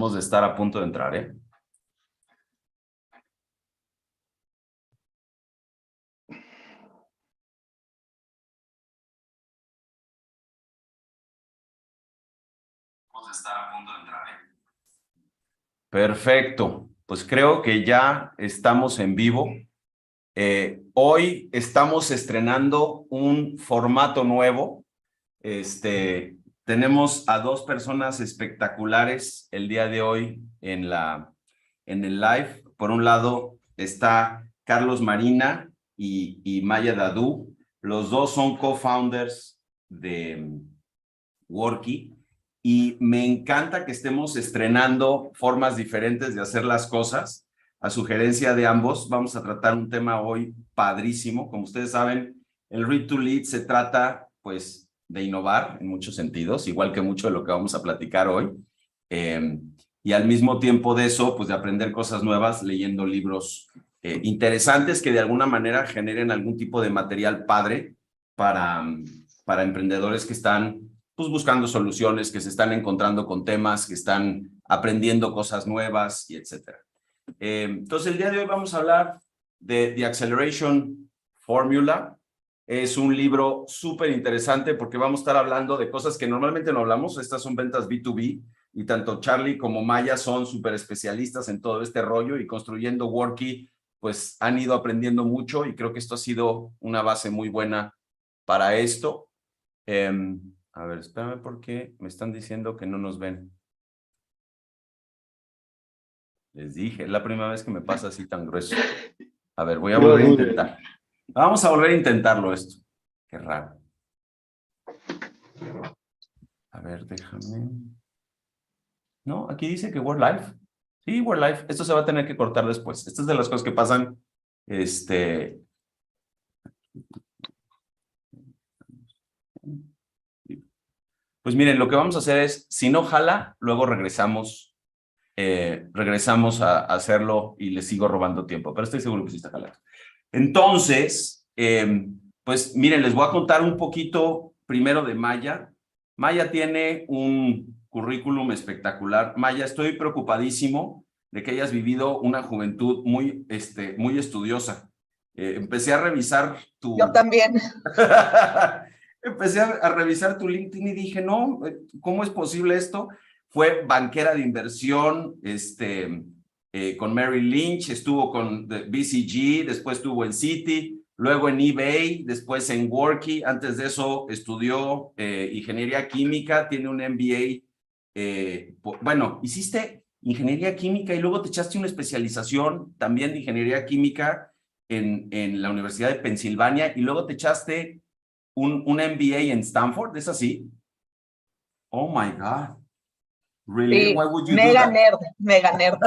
Debemos de estar a punto de entrar, ¿eh? Debemos de estar a punto de entrar, ¿eh? Perfecto. Pues creo que ya estamos en vivo. Hoy estamos estrenando un formato nuevo. Tenemos a dos personas espectaculares el día de hoy en el live. Por un lado está Carlos Marina y Maya Dadú. Los dos son co-founders de Worky y me encanta que estemos estrenando formas diferentes de hacer las cosas. A sugerencia de ambos, vamos a tratar un tema hoy padrísimo. Como ustedes saben, el Read to Lead se trata, pues, de innovar en muchos sentidos, igual que mucho de lo que vamos a platicar hoy. Y al mismo tiempo de eso, pues, de aprender cosas nuevas leyendo libros interesantes que de alguna manera generen algún tipo de material padre para emprendedores que están pues buscando soluciones, que se están encontrando con temas, que están aprendiendo cosas nuevas y etcétera. Entonces, el día de hoy vamos a hablar de The Acceleration Formula. Es un libro súper interesante porque vamos a estar hablando de cosas que normalmente no hablamos. Estas son ventas B2B y tanto Charlie como Maya son súper especialistas en todo este rollo y construyendo Worky, pues han ido aprendiendo mucho y creo que esto ha sido una base muy buena para esto. A ver, espérame porque me están diciendo que no nos ven. Les dije, es la primera vez que me pasa así tan grueso. A ver, voy a volver a intentar. Vamos a volver a intentarlo esto. Qué raro. A ver, déjame. No, aquí dice que we're live. Sí, we're live. Esto se va a tener que cortar después. Estas es de las cosas que pasan. Pues miren, lo que vamos a hacer es, si no jala, luego regresamos a hacerlo y les sigo robando tiempo, pero estoy seguro que sí está jalando. Entonces, pues miren, les voy a contar un poquito primero de Maya. Maya tiene un currículum espectacular. Maya, estoy preocupadísimo de que hayas vivido una juventud muy estudiosa. Empecé a revisar tu... Yo también. Empecé a revisar tu LinkedIn y dije, no, ¿cómo es posible esto? Fue banquera de inversión, con Merrill Lynch, estuvo con BCG, después estuvo en Citi, luego en eBay, después en Worky, antes de eso estudió ingeniería química, tiene un MBA, bueno, hiciste ingeniería química y luego te echaste una especialización también de ingeniería química en la Universidad de Pensilvania y luego te echaste un MBA en Stanford, ¿es así? Oh my God. Really? Sí, Why would you do mega that? nerd, mega nerd.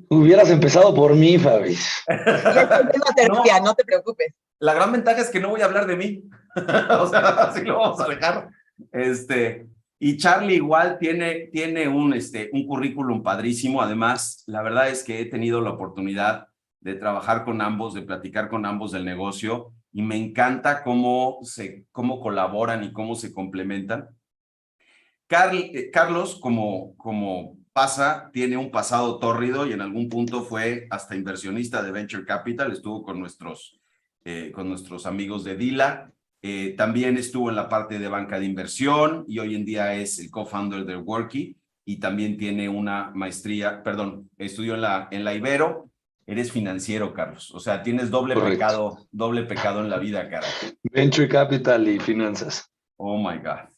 Hubieras empezado por mí, Fabi. Ya estoy en la terapia, no te preocupes. La gran ventaja es que no voy a hablar de mí. O sea, así lo vamos a dejar. Y Charlie igual tiene un currículum padrísimo. Además, la verdad es que he tenido la oportunidad de trabajar con ambos, de platicar con ambos del negocio y me encanta cómo colaboran y cómo se complementan. Carlos, como pasa, tiene un pasado tórrido y en algún punto fue hasta inversionista de Venture Capital, estuvo con nuestros amigos de Dila, también estuvo en la parte de banca de inversión y hoy en día es el co-founder de Worky y también tiene una maestría, estudió en la Ibero. Eres financiero, Carlos, o sea, tienes doble pecado en la vida, cara. Venture Capital y finanzas. Oh my God.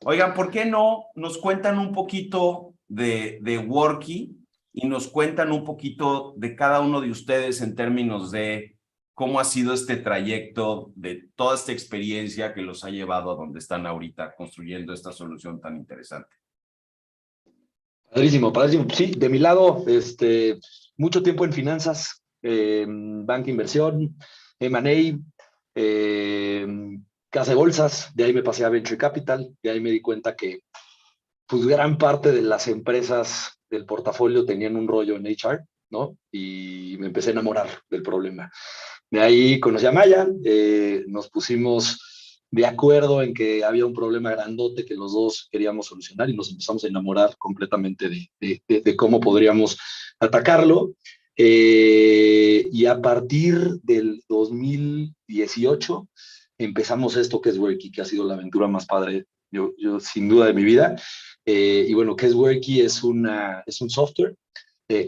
Oigan, ¿por qué no nos cuentan un poquito de Worky y nos cuentan un poquito de cada uno de ustedes en términos de cómo ha sido este trayecto, de toda esta experiencia que los ha llevado a donde están ahorita construyendo esta solución tan interesante? Padrísimo, padrísimo. Sí, de mi lado, mucho tiempo en finanzas, banca inversión, M&A, casa de bolsas, de ahí me pasé a Venture Capital, de ahí me di cuenta que pues gran parte de las empresas del portafolio tenían un rollo en HR, ¿no? Y me empecé a enamorar del problema. De ahí conocí a Maya, nos pusimos de acuerdo en que había un problema grandote que los dos queríamos solucionar y nos empezamos a enamorar completamente de cómo podríamos atacarlo. Y a partir del 2018 empezamos esto que es Worky, que ha sido la aventura más padre, yo sin duda de mi vida. Y bueno, que es Worky es un software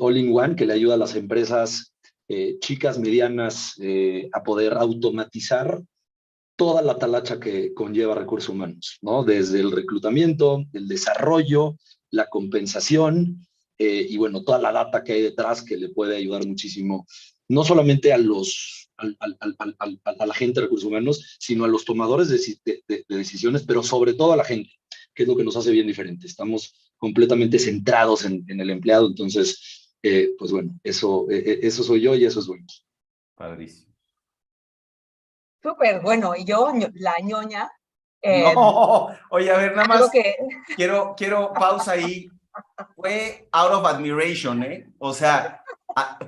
all-in-one que le ayuda a las empresas chicas, medianas, a poder automatizar toda la talacha que conlleva recursos humanos, ¿no? Desde el reclutamiento, el desarrollo, la compensación y bueno, toda la data que hay detrás que le puede ayudar muchísimo, no solamente a la gente de recursos humanos, sino a los tomadores de decisiones, pero sobre todo a la gente, que es lo que nos hace bien diferente. Estamos completamente centrados en el empleado, entonces, pues bueno, eso soy yo y eso es bueno. Padrísimo. Súper, bueno, y yo, la ñoña. No, oye, a ver, nada más que... quiero pausa ahí. Fue out of admiration, ¿eh? O sea,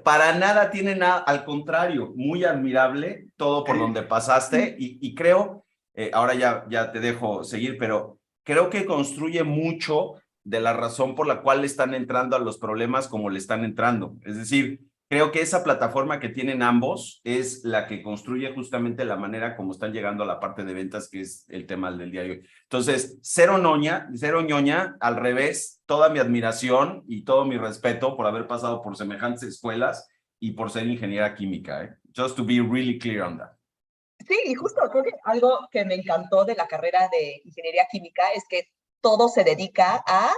para nada tiene nada, al contrario, muy admirable todo por donde pasaste y creo, ahora ya te dejo seguir, pero creo que construye mucho de la razón por la cual le están entrando a los problemas como le están entrando. Es decir, creo que esa plataforma que tienen ambos es la que construye justamente la manera como están llegando a la parte de ventas, que es el tema del día de hoy. Entonces, cero ñoña, al revés, toda mi admiración y todo mi respeto por haber pasado por semejantes escuelas y por ser ingeniera química, ¿eh? Just to be really clear on that. Sí, y justo creo que algo que me encantó de la carrera de ingeniería química es que todo se dedica a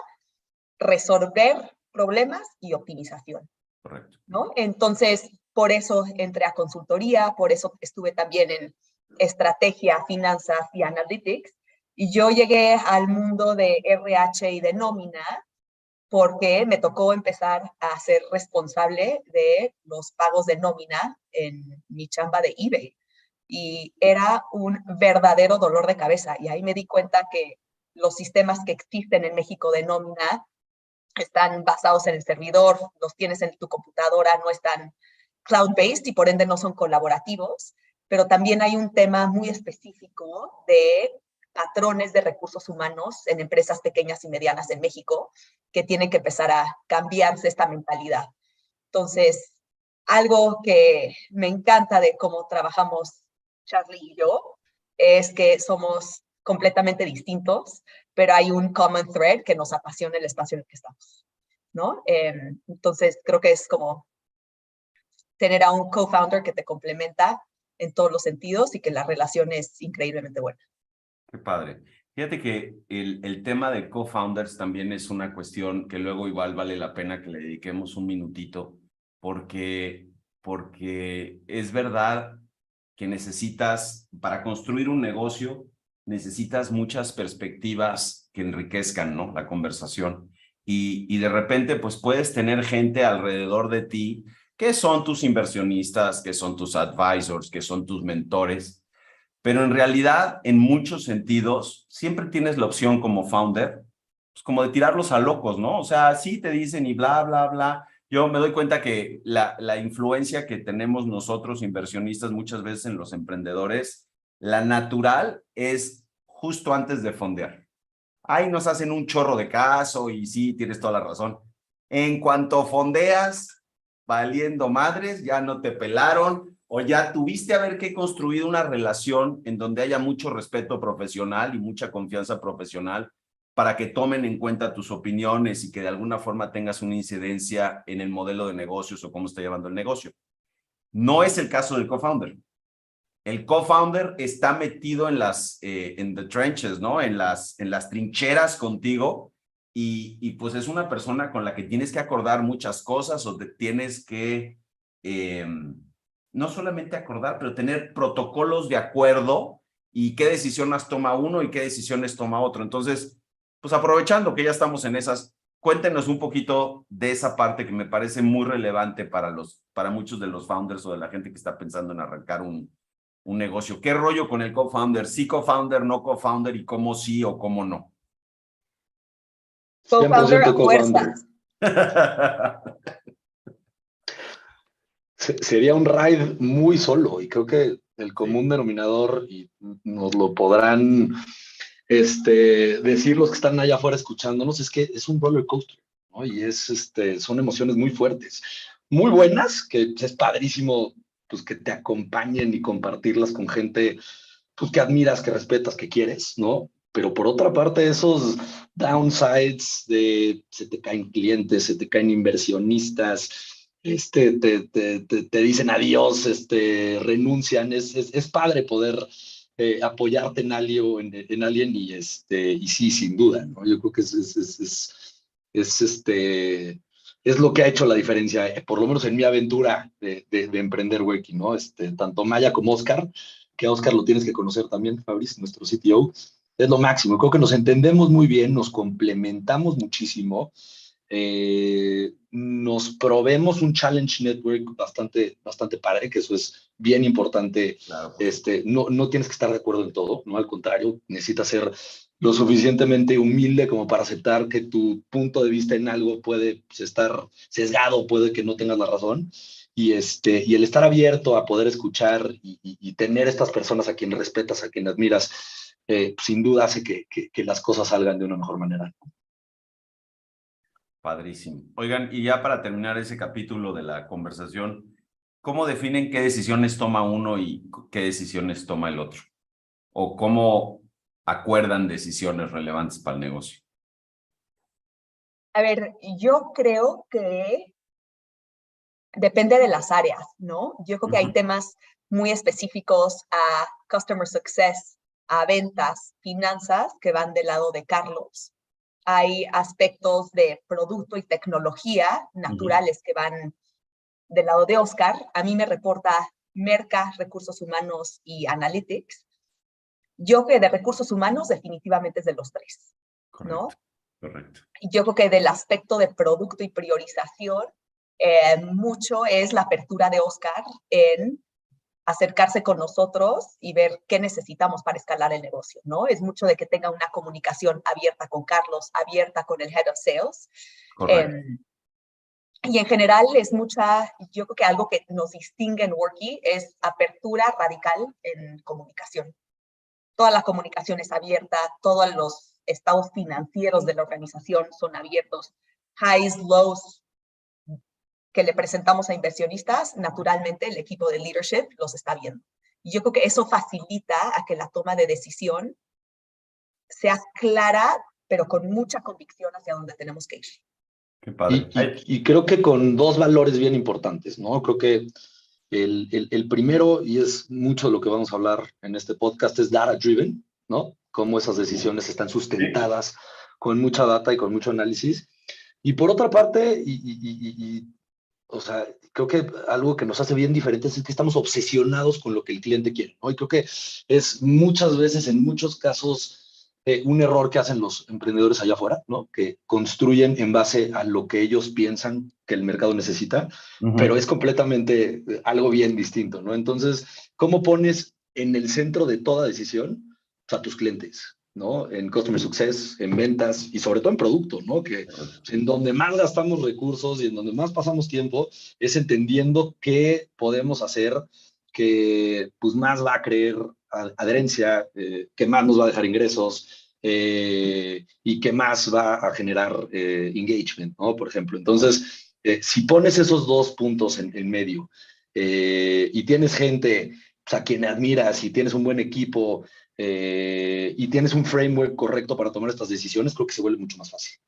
resolver problemas y optimización. Correcto. ¿No? Entonces, por eso entré a consultoría, por eso estuve también en estrategia, finanzas y analytics. Y yo llegué al mundo de RH y de nómina porque me tocó empezar a ser responsable de los pagos de nómina en mi chamba de eBay. Y era un verdadero dolor de cabeza. Y ahí me di cuenta que los sistemas que existen en México de nómina están basados en el servidor, los tienes en tu computadora, no están cloud-based y por ende no son colaborativos, pero también hay un tema muy específico de patrones de recursos humanos en empresas pequeñas y medianas en México que tienen que empezar a cambiarse esta mentalidad. Entonces, algo que me encanta de cómo trabajamos Charlie y yo es que somos completamente distintos, pero hay un common thread que nos apasiona el espacio en el que estamos, ¿no? Entonces, creo que es como tener a un co-founder que te complementa en todos los sentidos y que la relación es increíblemente buena. Qué padre. Fíjate que el tema de co-founders también es una cuestión que luego igual vale la pena que le dediquemos un minutito, porque es verdad que necesitas, para construir un negocio, necesitas muchas perspectivas que enriquezcan, ¿no? La conversación. Y de repente, pues puedes tener gente alrededor de ti que son tus inversionistas, que son tus advisors, que son tus mentores, pero en realidad, en muchos sentidos, siempre tienes la opción como founder, pues como de tirarlos a locos, ¿no? O sea, sí te dicen y bla, bla, bla. Yo me doy cuenta que la influencia que tenemos nosotros, inversionistas, muchas veces en los emprendedores, la natural es justo antes de fondear. Ahí nos hacen un chorro de caso y sí, tienes toda la razón. En cuanto fondeas, valiendo madres, ya no te pelaron o ya tuviste a ver que construir una relación en donde haya mucho respeto profesional y mucha confianza profesional para que tomen en cuenta tus opiniones y que de alguna forma tengas una incidencia en el modelo de negocios o cómo está llevando el negocio. No es el caso del co-founder. El co-founder está metido en the trenches, ¿no? En las trincheras contigo y pues es una persona con la que tienes que acordar muchas cosas o te tienes que no solamente acordar, pero tener protocolos de acuerdo y qué decisiones toma uno y qué decisiones toma otro. Entonces, pues aprovechando que ya estamos en esas, cuéntenos un poquito de esa parte que me parece muy relevante para muchos de los founders o de la gente que está pensando en arrancar un negocio. ¿Qué rollo con el co-founder? ¿Sí co-founder, no co-founder y cómo sí o cómo no? Co-founder a fuerzas. Sería un ride muy solo y creo que el común denominador, y nos lo podrán decir los que están allá afuera escuchándonos, es que es un roller coaster, ¿no? Y son emociones muy fuertes, muy buenas, que es padrísimo pues, que te acompañen y compartirlas con gente pues, que admiras, que respetas, que quieres, ¿no? Pero por otra parte, esos downsides de se te caen clientes, se te caen inversionistas, te dicen adiós, renuncian, es padre poder apoyarte en alguien y sí, sin duda, ¿no? Yo creo que es lo que ha hecho la diferencia, por lo menos en mi aventura de emprender Weki, ¿no? Tanto Maya como Oscar, que a Oscar lo tienes que conocer también, Fabriz, nuestro CTO, es lo máximo. Creo que nos entendemos muy bien, nos complementamos muchísimo, nos probemos un challenge network bastante padre, que eso es bien importante. Claro. No tienes que estar de acuerdo en todo, ¿no? Al contrario, necesitas ser lo suficientemente humilde como para aceptar que tu punto de vista en algo puede pues, estar sesgado, puede que no tengas la razón. Y el estar abierto a poder escuchar y tener estas personas a quien respetas, a quien admiras, sin duda hace que las cosas salgan de una mejor manera. Padrísimo. Oigan, y ya para terminar ese capítulo de la conversación, ¿cómo definen qué decisiones toma uno y qué decisiones toma el otro? ¿O cómo acuerdan decisiones relevantes para el negocio? A ver, yo creo que depende de las áreas, ¿no? Yo creo que hay temas muy específicos a customer success, a ventas, finanzas, que van del lado de Carlos. Hay aspectos de producto y tecnología naturales que van del lado de Oscar. A mí me reporta Merca, Recursos Humanos y Analytics. Yo que de recursos humanos definitivamente es de los tres, ¿no? Correcto. Y yo creo que del aspecto de producto y priorización, mucho es la apertura de Oscar en acercarse con nosotros y ver qué necesitamos para escalar el negocio, ¿no? Es mucho de que tenga una comunicación abierta con Carlos, abierta con el Head of Sales. Y en general es mucha, yo creo que algo que nos distingue en Worky es apertura radical en comunicación. Toda la comunicación es abierta, todos los estados financieros de la organización son abiertos, highs, lows, que le presentamos a inversionistas, naturalmente el equipo de leadership los está viendo. Y yo creo que eso facilita a que la toma de decisión sea clara, pero con mucha convicción hacia dónde tenemos que ir. Qué padre. Y creo que con dos valores bien importantes, ¿no? Creo que el primero, y es mucho de lo que vamos a hablar en este podcast, es data-driven, ¿no? Cómo esas decisiones están sustentadas con mucha data y con mucho análisis. Y por otra parte, o sea, creo que algo que nos hace bien diferentes es que estamos obsesionados con lo que el cliente quiere, ¿no? Y creo que es muchas veces, en muchos casos, un error que hacen los emprendedores allá afuera, ¿no? Que construyen en base a lo que ellos piensan que el mercado necesita, pero es completamente algo bien distinto, ¿no? Entonces, ¿cómo pones en el centro de toda decisión a tus clientes, ¿no? En Customer Success, en ventas y sobre todo en producto, ¿no? Que en donde más gastamos recursos y en donde más pasamos tiempo es entendiendo qué podemos hacer que pues más va a creer adherencia, que más nos va a dejar ingresos y que más va a generar engagement, ¿no? Por ejemplo. Entonces, si pones esos dos puntos en medio y tienes gente pues, a quien admiras y tienes un buen equipo y tienes un framework correcto para tomar estas decisiones, creo que se vuelve mucho más fácil.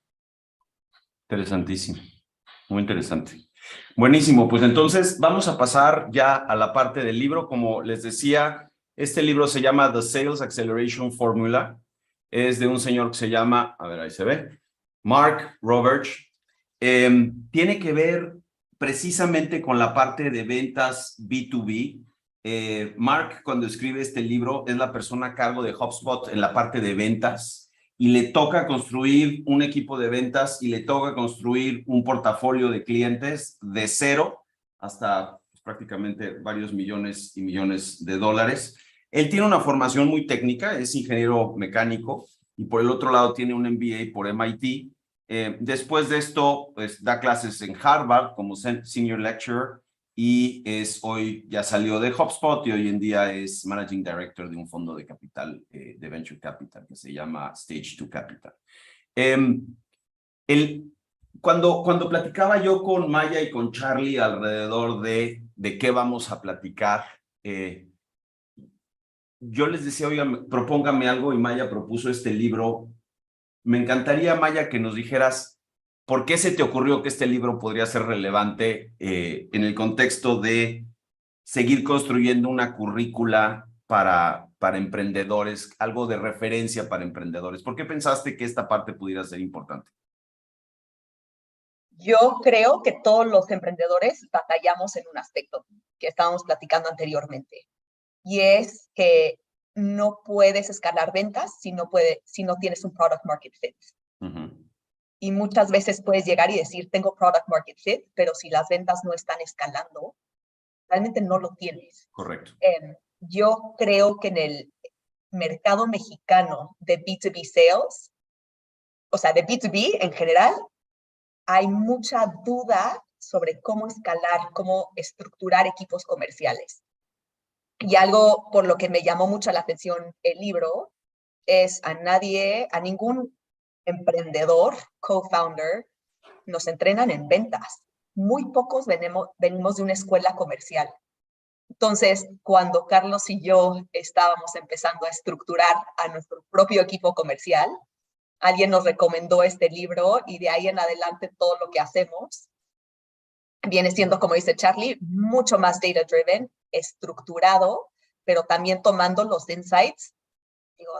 Interesantísimo. Muy interesante. Buenísimo, pues entonces vamos a pasar ya a la parte del libro. Como les decía, este libro se llama The Sales Acceleration Formula. Es de un señor que se llama, a ver, ahí se ve, Mark Roberts. Tiene que ver precisamente con la parte de ventas B2B. Mark, cuando escribe este libro, es la persona a cargo de HubSpot en la parte de ventas. Y le toca construir un equipo de ventas y le toca construir un portafolio de clientes de cero hasta pues, prácticamente varios millones y millones de dólares. Él tiene una formación muy técnica, es ingeniero mecánico y por el otro lado tiene un MBA por MIT. Después de esto, pues da clases en Harvard como senior lecturer y hoy ya salió de HubSpot y hoy en día es Managing Director de un fondo de capital, de Venture Capital, que se llama Stage 2 Capital. Cuando platicaba yo con Maya y con Charlie alrededor de qué vamos a platicar, yo les decía, oigan, propóngame algo, y Maya propuso este libro. Me encantaría, Maya, que nos dijeras por qué se te ocurrió que este libro podría ser relevante en el contexto de seguir construyendo una currícula para emprendedores, algo de referencia para emprendedores. ¿Por qué pensaste que esta parte pudiera ser importante? Yo creo que todos los emprendedores batallamos en un aspecto que estábamos platicando anteriormente, y es que no puedes escalar ventas si no tienes un product market fit. Y muchas veces puedes llegar y decir, tengo product market fit, pero si las ventas no están escalando, realmente no lo tienes. Correcto. Yo creo que en el mercado mexicano de B2B sales, o sea, de B2B en general, hay mucha duda sobre cómo escalar, cómo estructurar equipos comerciales. Y algo por lo que me llamó mucho la atención el libro es a ningún emprendedor, co-founder, nos entrenan en ventas. Muy pocos venimos de una escuela comercial. Entonces, cuando Carlos y yo estábamos empezando a estructurar a nuestro propio equipo comercial, alguien nos recomendó este libro y de ahí en adelante todo lo que hacemos viene siendo, como dice Charlie, mucho más data-driven, estructurado, pero también tomando los insights,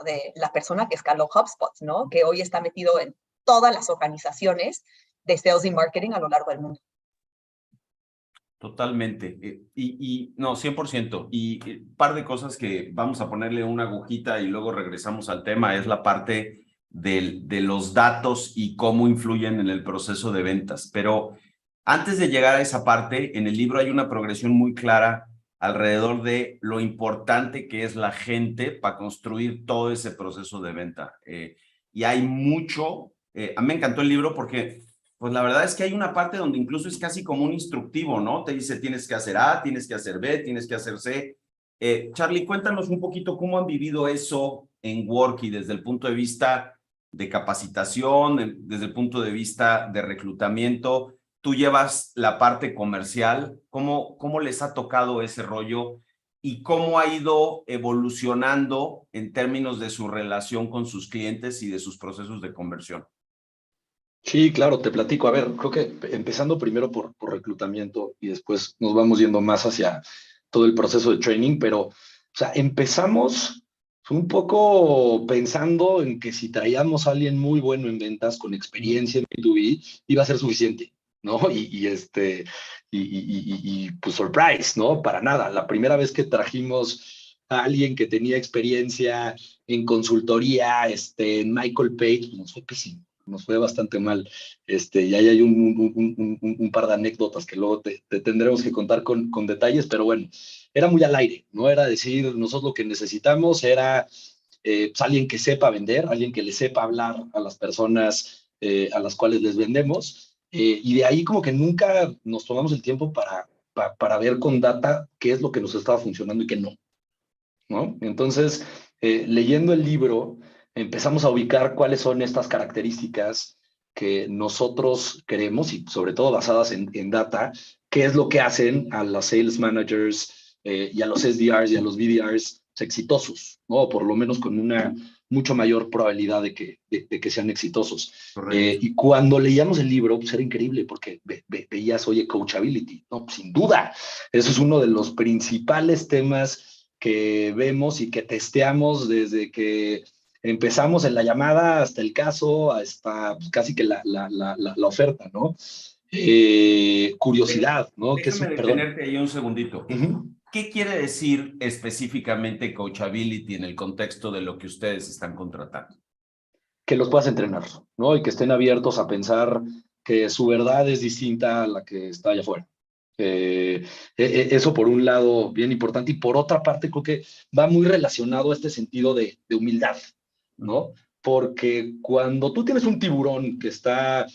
de la persona que escaló HubSpot, ¿no? Que hoy está metido en todas las organizaciones de sales y marketing a lo largo del mundo. Totalmente. No, 100%. Y un par de cosas que vamos a ponerle una agujita y luego regresamos al tema, es la parte de los datos y cómo influyen en el proceso de ventas. Pero antes de llegar a esa parte, en el libro hay una progresión muy clara alrededor de lo importante que es la gente para construir todo ese proceso de venta. Y hay mucho, a mí me encantó el libro porque, pues la verdad es que hay una parte donde incluso es casi como un instructivo, ¿no? Te dice, tienes que hacer A, tienes que hacer B, tienes que hacer C. Charlie, cuéntanos un poquito cómo han vivido eso en Worky desde el punto de vista de capacitación, desde el punto de vista de reclutamiento. Tú llevas la parte comercial, ¿cómo les ha tocado ese rollo y cómo ha ido evolucionando en términos de su relación con sus clientes y de sus procesos de conversión? Sí, claro, te platico. A ver, creo que empezando primero por reclutamiento y después nos vamos yendo más hacia todo el proceso de training, pero, o sea, empezamos un poco pensando en que si traíamos a alguien muy bueno en ventas, con experiencia en B2B, iba a ser suficiente, ¿no? Pues surprise, ¿no? Para nada. La primera vez que trajimos a alguien que tenía experiencia en consultoría, en Michael Page, nos fue pésimo. Nos fue bastante mal. Y ahí hay un par de anécdotas que luego te tendremos que contar con detalles, pero bueno, era muy al aire, no era decir, nosotros lo que necesitamos era pues, alguien que sepa vender, alguien que le sepa hablar a las personas a las cuales les vendemos, y de ahí como que nunca nos tomamos el tiempo para ver con data qué es lo que nos estaba funcionando y qué no, ¿no? Entonces, leyendo el libro, empezamos a ubicar cuáles son estas características que nosotros queremos y sobre todo basadas en data, qué es lo que hacen a los sales managers y a los SDRs y a los BDRs exitosos, ¿no? O por lo menos con una mucho mayor probabilidad de que sean exitosos. Y cuando leíamos el libro, pues era increíble porque veías, oye, coachability, ¿no? Sin duda, eso es uno de los principales temas que vemos y que testeamos desde que empezamos en la llamada hasta el caso, hasta pues, casi que la oferta, ¿no? Curiosidad, ¿no? Déjame detenerte ahí un segundito. ¿Qué quiere decir específicamente coachability en el contexto de lo que ustedes están contratando? Que los puedas entrenar, ¿no? Y que estén abiertos a pensar que su verdad es distinta a la que está allá afuera. Eso por un lado, bien importante, y por otra parte creo que va muy relacionado a este sentido de humildad, ¿no? Porque cuando tú tienes un tiburón que está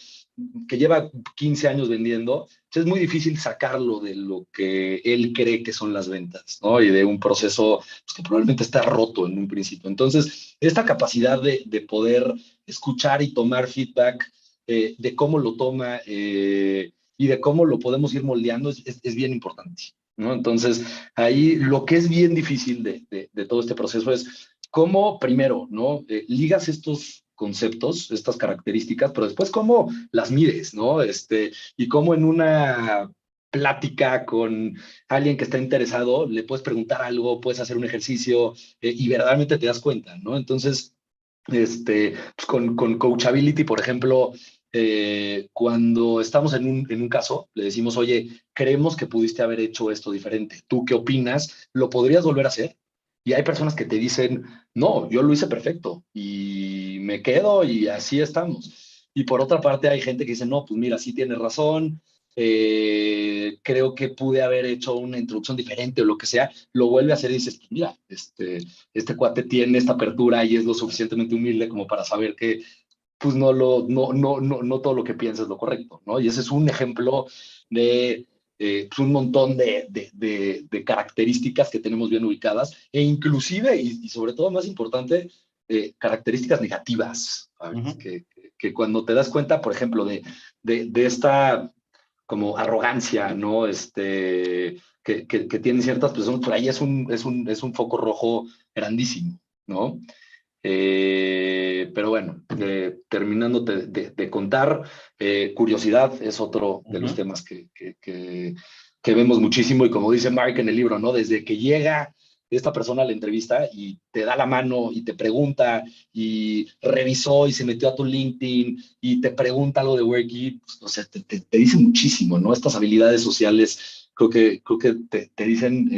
que lleva 15 años vendiendo, es muy difícil sacarlo de lo que él cree que son las ventas, ¿no? Y de un proceso pues, que probablemente está roto en un principio. Entonces, esta capacidad de poder escuchar y tomar feedback, de cómo lo toma y de cómo lo podemos ir moldeando es bien importante, ¿no? Entonces, ahí lo que es bien difícil de todo este proceso es cómo, primero, ¿no? Ligas estos conceptos, estas características, pero después cómo las mides, ¿no? Y cómo en una plática con alguien que está interesado, le puedes preguntar algo, puedes hacer un ejercicio y verdaderamente te das cuenta, ¿no? Entonces, pues con Coachability, por ejemplo, cuando estamos en un caso, le decimos, oye, creemos que pudiste haber hecho esto diferente. ¿Tú qué opinas? ¿Lo podrías volver a hacer? Y hay personas que te dicen, no, yo lo hice perfecto y me quedo y así estamos. Y por otra parte hay gente que dice, no, pues mira, sí tienes razón, creo que pude haber hecho una introducción diferente o lo que sea, lo vuelve a hacer y dices, pues mira, este cuate tiene esta apertura y es lo suficientemente humilde como para saber que pues no todo lo que piensa es lo correcto, ¿no? Y ese es un ejemplo de pues un montón de características que tenemos bien ubicadas e inclusive, y sobre todo más importante, características negativas, ¿sabes? Que cuando te das cuenta, por ejemplo, de esta como arrogancia, ¿no? Que tienen ciertas personas, por ahí es un foco rojo grandísimo, ¿no? Pero bueno, terminando de contar, curiosidad es otro de los temas que vemos muchísimo y como dice Mark en el libro, ¿no? Desde que llega esta persona a la entrevista y te da la mano y te pregunta y revisó y se metió a tu LinkedIn y te pregunta algo de Worky, pues, o sea, te dice muchísimo, ¿no? Estas habilidades sociales creo que te dicen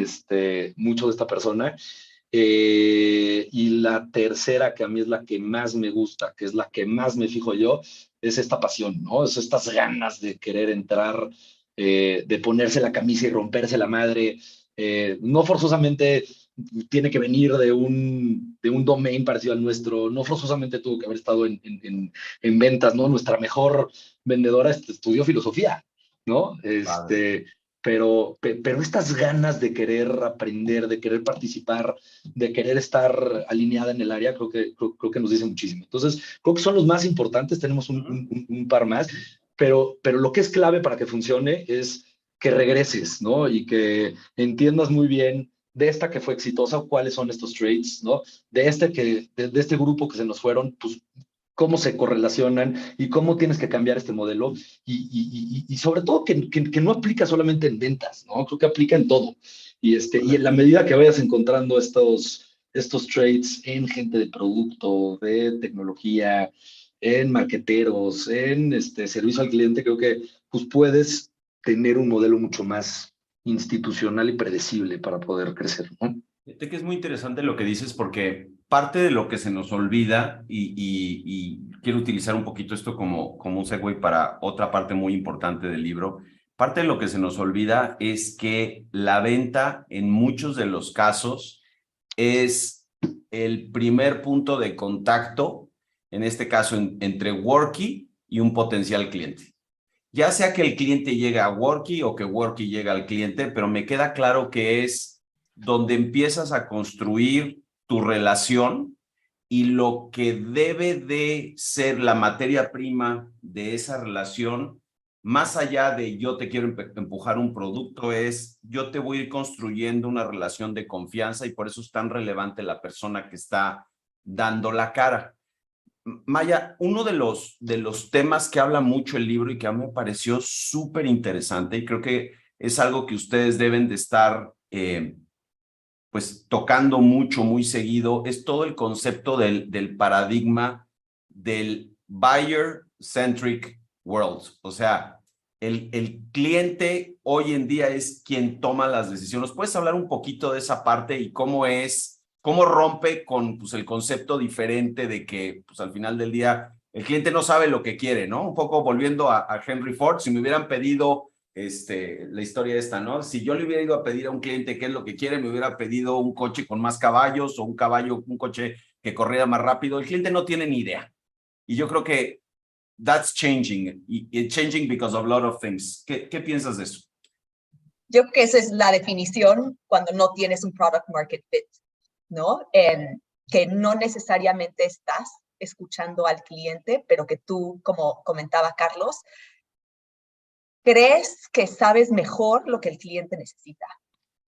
mucho de esta persona. Y la tercera, que a mí es la que más me gusta, que es la que más me fijo yo, es esta pasión, ¿no? Es estas ganas de querer entrar, de ponerse la camisa y romperse la madre. No forzosamente tiene que venir de un domain parecido al nuestro, no forzosamente tuvo que haber estado en ventas, ¿no? Nuestra mejor vendedora estudió filosofía, ¿no? Pero estas ganas de querer aprender, de querer participar, de querer estar alineada en el área, creo que nos dice muchísimo. Entonces, creo que son los más importantes, tenemos un par más, pero lo que es clave para que funcione es que regreses, ¿no? Y que entiendas muy bien de esta que fue exitosa, cuáles son estos traits, ¿no? De este grupo que se nos fueron, pues cómo se correlacionan y cómo tienes que cambiar este modelo y sobre todo que no aplica solamente en ventas, ¿no? Creo que aplica en todo. Y en la medida que vayas encontrando estos traits en gente de producto, de tecnología, en marqueteros, en servicio al cliente, creo que pues puedes tener un modelo mucho más institucional y predecible para poder crecer, ¿no? Fíjate que es muy interesante lo que dices porque parte de lo que se nos olvida y quiero utilizar un poquito esto como un segue para otra parte muy importante del libro, parte de lo que se nos olvida es que la venta en muchos de los casos es el primer punto de contacto, en este caso entre Worky y un potencial cliente. Ya sea que el cliente llegue a Worky o que Worky llegue al cliente, pero me queda claro que es donde empiezas a construir tu relación y lo que debe de ser la materia prima de esa relación, más allá de yo te quiero empujar un producto, es yo te voy a ir construyendo una relación de confianza y por eso es tan relevante la persona que está dando la cara. Maya, uno de los temas que habla mucho el libro y que a mí me pareció súper interesante y creo que es algo que ustedes deben de estar pues tocando mucho, muy seguido, es todo el concepto del paradigma del buyer-centric world. O sea, el cliente hoy en día es quien toma las decisiones. ¿Puedes hablar un poquito de esa parte y cómo rompe con pues, el concepto diferente de que pues, al final del día el cliente no sabe lo que quiere, ¿no? Un poco volviendo a Henry Ford, si me hubieran pedido la historia esta, ¿no? Si yo le hubiera ido a pedir a un cliente qué es lo que quiere, me hubiera pedido un coche con más caballos o un coche que corriera más rápido. El cliente no tiene ni idea. Y yo creo que that's changing, changing because of a lot of things. ¿Qué piensas de eso? Yo creo que esa es la definición cuando no tienes un product market fit, ¿no? Que no necesariamente estás escuchando al cliente, pero que tú, como comentaba Carlos, crees que sabes mejor lo que el cliente necesita.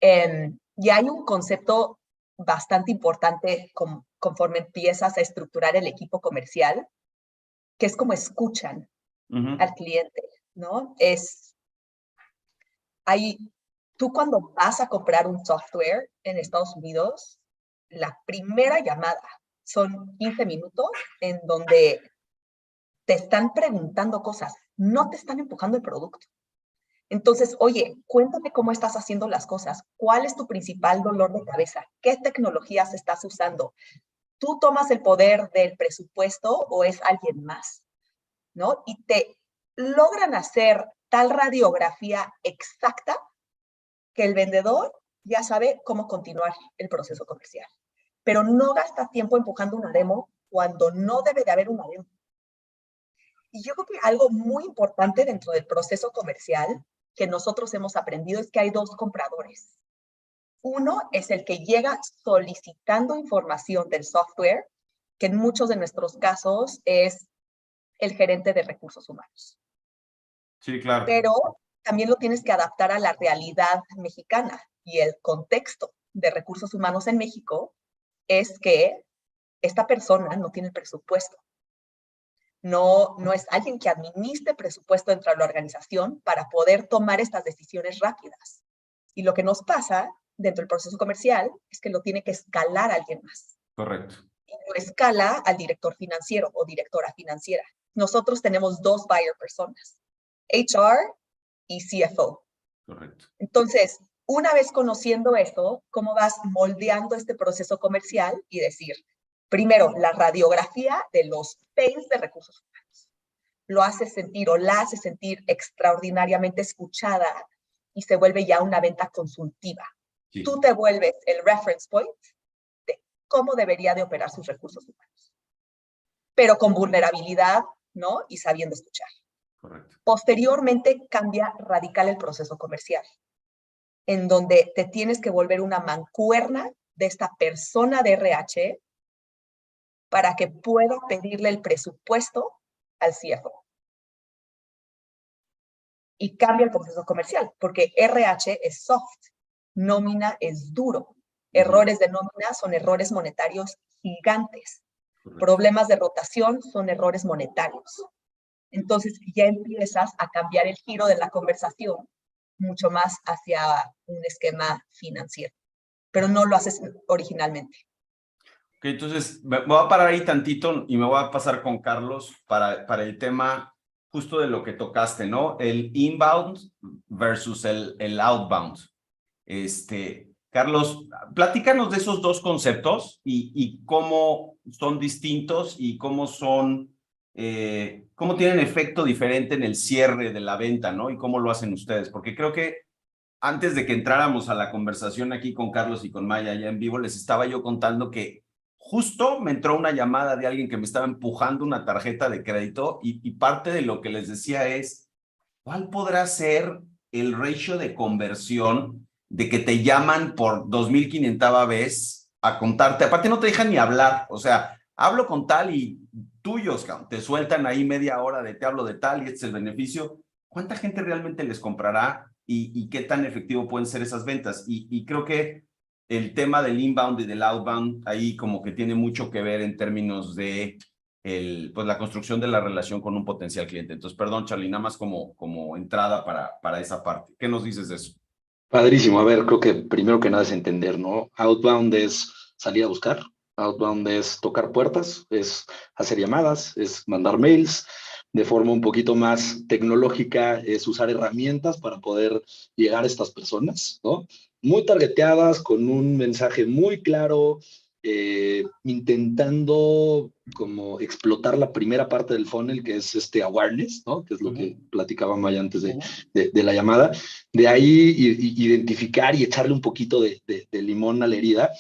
Y hay un concepto bastante importante conforme empiezas a estructurar el equipo comercial, que es como escuchan al cliente, ¿no? Tú cuando vas a comprar un software en Estados Unidos, la primera llamada son 15 minutos en donde te están preguntando cosas, no te están empujando el producto. Entonces, oye, cuéntame cómo estás haciendo las cosas, cuál es tu principal dolor de cabeza, qué tecnologías estás usando. ¿Tú tomas el poder del presupuesto o es alguien más? ¿No? Y te logran hacer tal radiografía exacta que el vendedor ya sabe cómo continuar el proceso comercial. Pero no gasta tiempo empujando una demo cuando no debe de haber una demo. Y yo creo que algo muy importante dentro del proceso comercial que nosotros hemos aprendido es que hay dos compradores. Uno es el que llega solicitando información del software, que en muchos de nuestros casos es el gerente de recursos humanos. Sí, claro. Pero también lo tienes que adaptar a la realidad mexicana y el contexto de recursos humanos en México es que esta persona no tiene presupuesto. No es alguien que administre presupuesto dentro de la organización para poder tomar estas decisiones rápidas. Y lo que nos pasa dentro del proceso comercial es que lo tiene que escalar a alguien más. Correcto. Y lo escala al director financiero o directora financiera. Nosotros tenemos dos buyer personas, HR y CFO. Correcto. Entonces, una vez conociendo esto, ¿cómo vas moldeando este proceso comercial y decir, primero, la radiografía de los pains de recursos humanos? Lo hace sentir o la hace sentir extraordinariamente escuchada y se vuelve ya una venta consultiva. Sí. Tú te vuelves el reference point de cómo debería de operar sus recursos humanos, pero con vulnerabilidad, ¿no? Y sabiendo escuchar. Correcto. Posteriormente cambia radical el proceso comercial, en donde te tienes que volver una mancuerna de esta persona de RH para que pueda pedirle el presupuesto al CFO. Y cambia el proceso comercial, porque RH es soft, nómina es duro. Errores de nómina son errores monetarios gigantes. Problemas de rotación son errores monetarios. Entonces ya empiezas a cambiar el giro de la conversación mucho más hacia un esquema financiero, pero no lo haces originalmente. Ok, entonces me voy a parar ahí tantito y me voy a pasar con Carlos para el tema justo de lo que tocaste, ¿no? El inbound versus el outbound. Carlos, platícanos de esos dos conceptos y cómo son distintos y cómo tienen efecto diferente en el cierre de la venta, ¿no? Y cómo lo hacen ustedes, porque creo que antes de que entráramos a la conversación aquí con Carlos y con Maya ya en vivo, les estaba yo contando que justo me entró una llamada de alguien que me estaba empujando una tarjeta de crédito y parte de lo que les decía es, ¿cuál podrá ser el ratio de conversión de que te llaman por 2,500 vez a contarte? Aparte no te dejan ni hablar, o sea, hablo con tal y tuyos, te sueltan ahí media hora de te hablo de tal y este es el beneficio. ¿Cuánta gente realmente les comprará y qué tan efectivo pueden ser esas ventas? Y creo que el tema del inbound y del outbound ahí como que tiene mucho que ver en términos de pues la construcción de la relación con un potencial cliente. Entonces, perdón, Charly, nada más como entrada para esa parte. ¿Qué nos dices de eso? Padrísimo. A ver, creo que primero que nada es entender, ¿no? Outbound es salir a buscar. Outbound es tocar puertas, es hacer llamadas, es mandar mails. De forma un poquito más tecnológica es usar herramientas para poder llegar a estas personas, ¿no? Muy targeteadas, con un mensaje muy claro, intentando como explotar la primera parte del funnel, que es este awareness, ¿no? Que es lo que platicaba Maya antes de la llamada. De ahí identificar y echarle un poquito de limón a la herida.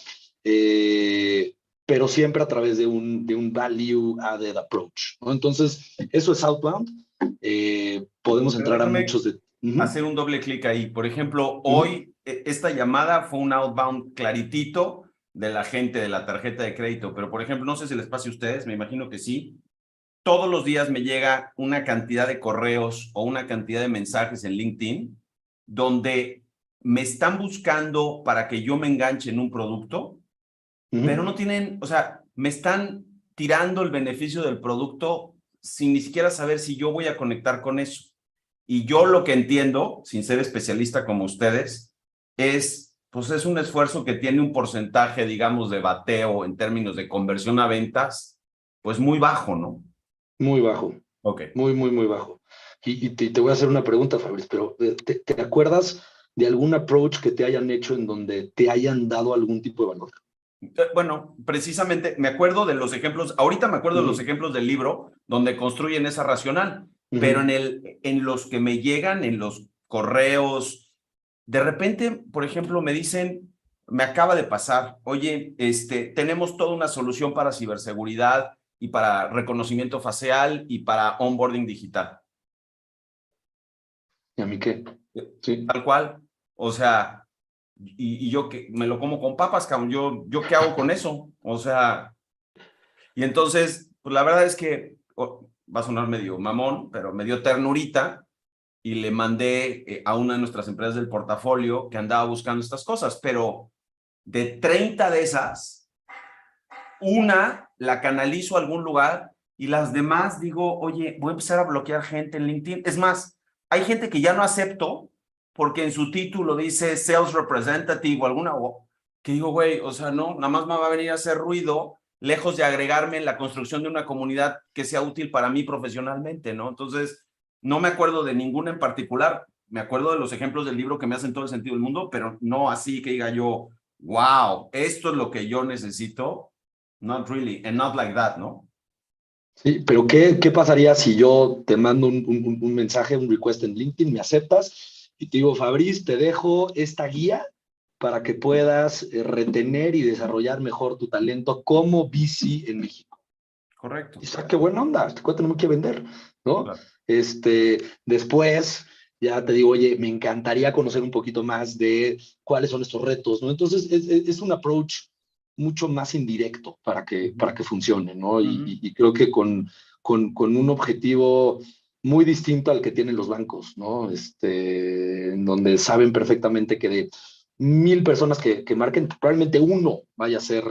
pero siempre a través de un value added approach, ¿no? Entonces, eso es outbound. Podemos Pero entrar a déjame muchos de... hacer un doble clic ahí. Por ejemplo, hoy esta llamada fue un outbound claritito de la gente de la tarjeta de crédito, pero por ejemplo, no sé si les pase a ustedes, me imagino que sí. Todos los días me llega una cantidad de correos o una cantidad de mensajes en LinkedIn donde me están buscando para que yo me enganche en un producto, pero no tienen, o sea, me están tirando el beneficio del producto sin ni siquiera saber si yo voy a conectar con eso. Y yo lo que entiendo, sin ser especialista como ustedes, pues es un esfuerzo que tiene un porcentaje, digamos, de bateo en términos de conversión a ventas, pues muy bajo, ¿no? Muy bajo. Ok. Muy, muy, muy bajo. Y te voy a hacer una pregunta, Fabriz, pero ¿te acuerdas de algún approach que te hayan hecho en donde te hayan dado algún tipo de valor? Bueno, precisamente me acuerdo de los ejemplos, ahorita me acuerdo de los ejemplos del libro donde construyen esa racional, pero en los que me llegan, en los correos, de repente, por ejemplo, me dicen, me acaba de pasar, oye, tenemos toda una solución para ciberseguridad y para reconocimiento facial y para onboarding digital. ¿Y a mí qué? Sí. Tal cual, o sea, y yo que me lo como con papas, cabrón, yo ¿qué hago con eso? O sea, y entonces, pues la verdad es que va a sonar medio mamón, pero me dio ternurita y le mandé a una de nuestras empresas del portafolio que andaba buscando estas cosas, pero de 30 de esas, una la canalizo a algún lugar y las demás digo, oye, voy a empezar a bloquear gente en LinkedIn. Es más, hay gente que ya no acepto porque en su título dice Sales Representative o alguna, que digo, güey, o sea, no, nada más me va a venir a hacer ruido, lejos de agregarme en la construcción de una comunidad que sea útil para mí profesionalmente, ¿no? Entonces, no me acuerdo de ninguna en particular, me acuerdo de los ejemplos del libro que me hacen todo el sentido del mundo, pero no así que diga yo, wow, esto es lo que yo necesito. Not really, and not like that, ¿no? Sí, pero ¿qué pasaría si yo te mando un mensaje, un request en LinkedIn, me aceptas y te digo, Fabriz, te dejo esta guía para que puedas retener y desarrollar mejor tu talento como VC en México? Correcto. Y qué buena onda, este cuate no me quiere vender, ¿no? Claro. Después ya te digo, oye, me encantaría conocer un poquito más de cuáles son estos retos, ¿no? Entonces es un approach mucho más indirecto para que funcione, ¿no? Y creo que con un objetivo muy distinto al que tienen los bancos, ¿no? En donde saben perfectamente que de 1,000 personas que marquen, probablemente uno vaya a ser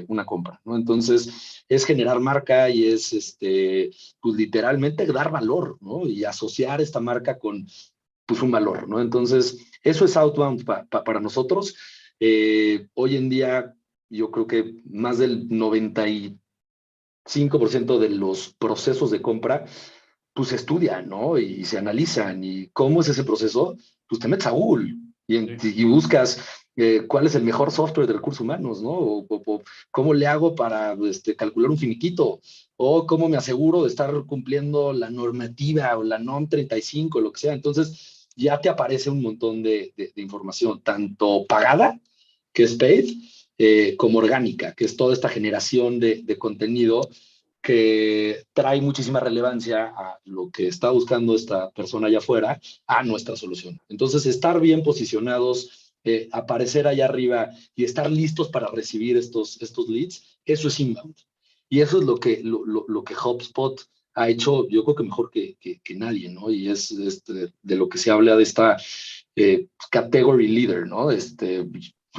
una compra, ¿no? Entonces, es generar marca y es, pues literalmente dar valor, ¿no? Y asociar esta marca con, pues, un valor, ¿no? Entonces, eso es outbound para nosotros. Hoy en día, yo creo que más del 95% de los procesos de compra, pues se estudian, ¿no? Y se analizan. ¿Y cómo es ese proceso? Pues te metes a Google y buscas cuál es el mejor software de recursos humanos, ¿no? O cómo le hago para calcular un finiquito, o cómo me aseguro de estar cumpliendo la normativa o la NOM 35, lo que sea. Entonces, ya te aparece un montón de información, tanto pagada, que es paid, como orgánica, que es toda esta generación de contenido que trae muchísima relevancia a lo que está buscando esta persona allá afuera, a nuestra solución. Entonces, estar bien posicionados, aparecer allá arriba y estar listos para recibir estos leads, eso es inbound. Y eso es lo que HubSpot ha hecho, yo creo que mejor que nadie, ¿no? Y es de lo que se habla de esta category leader, ¿no? Yo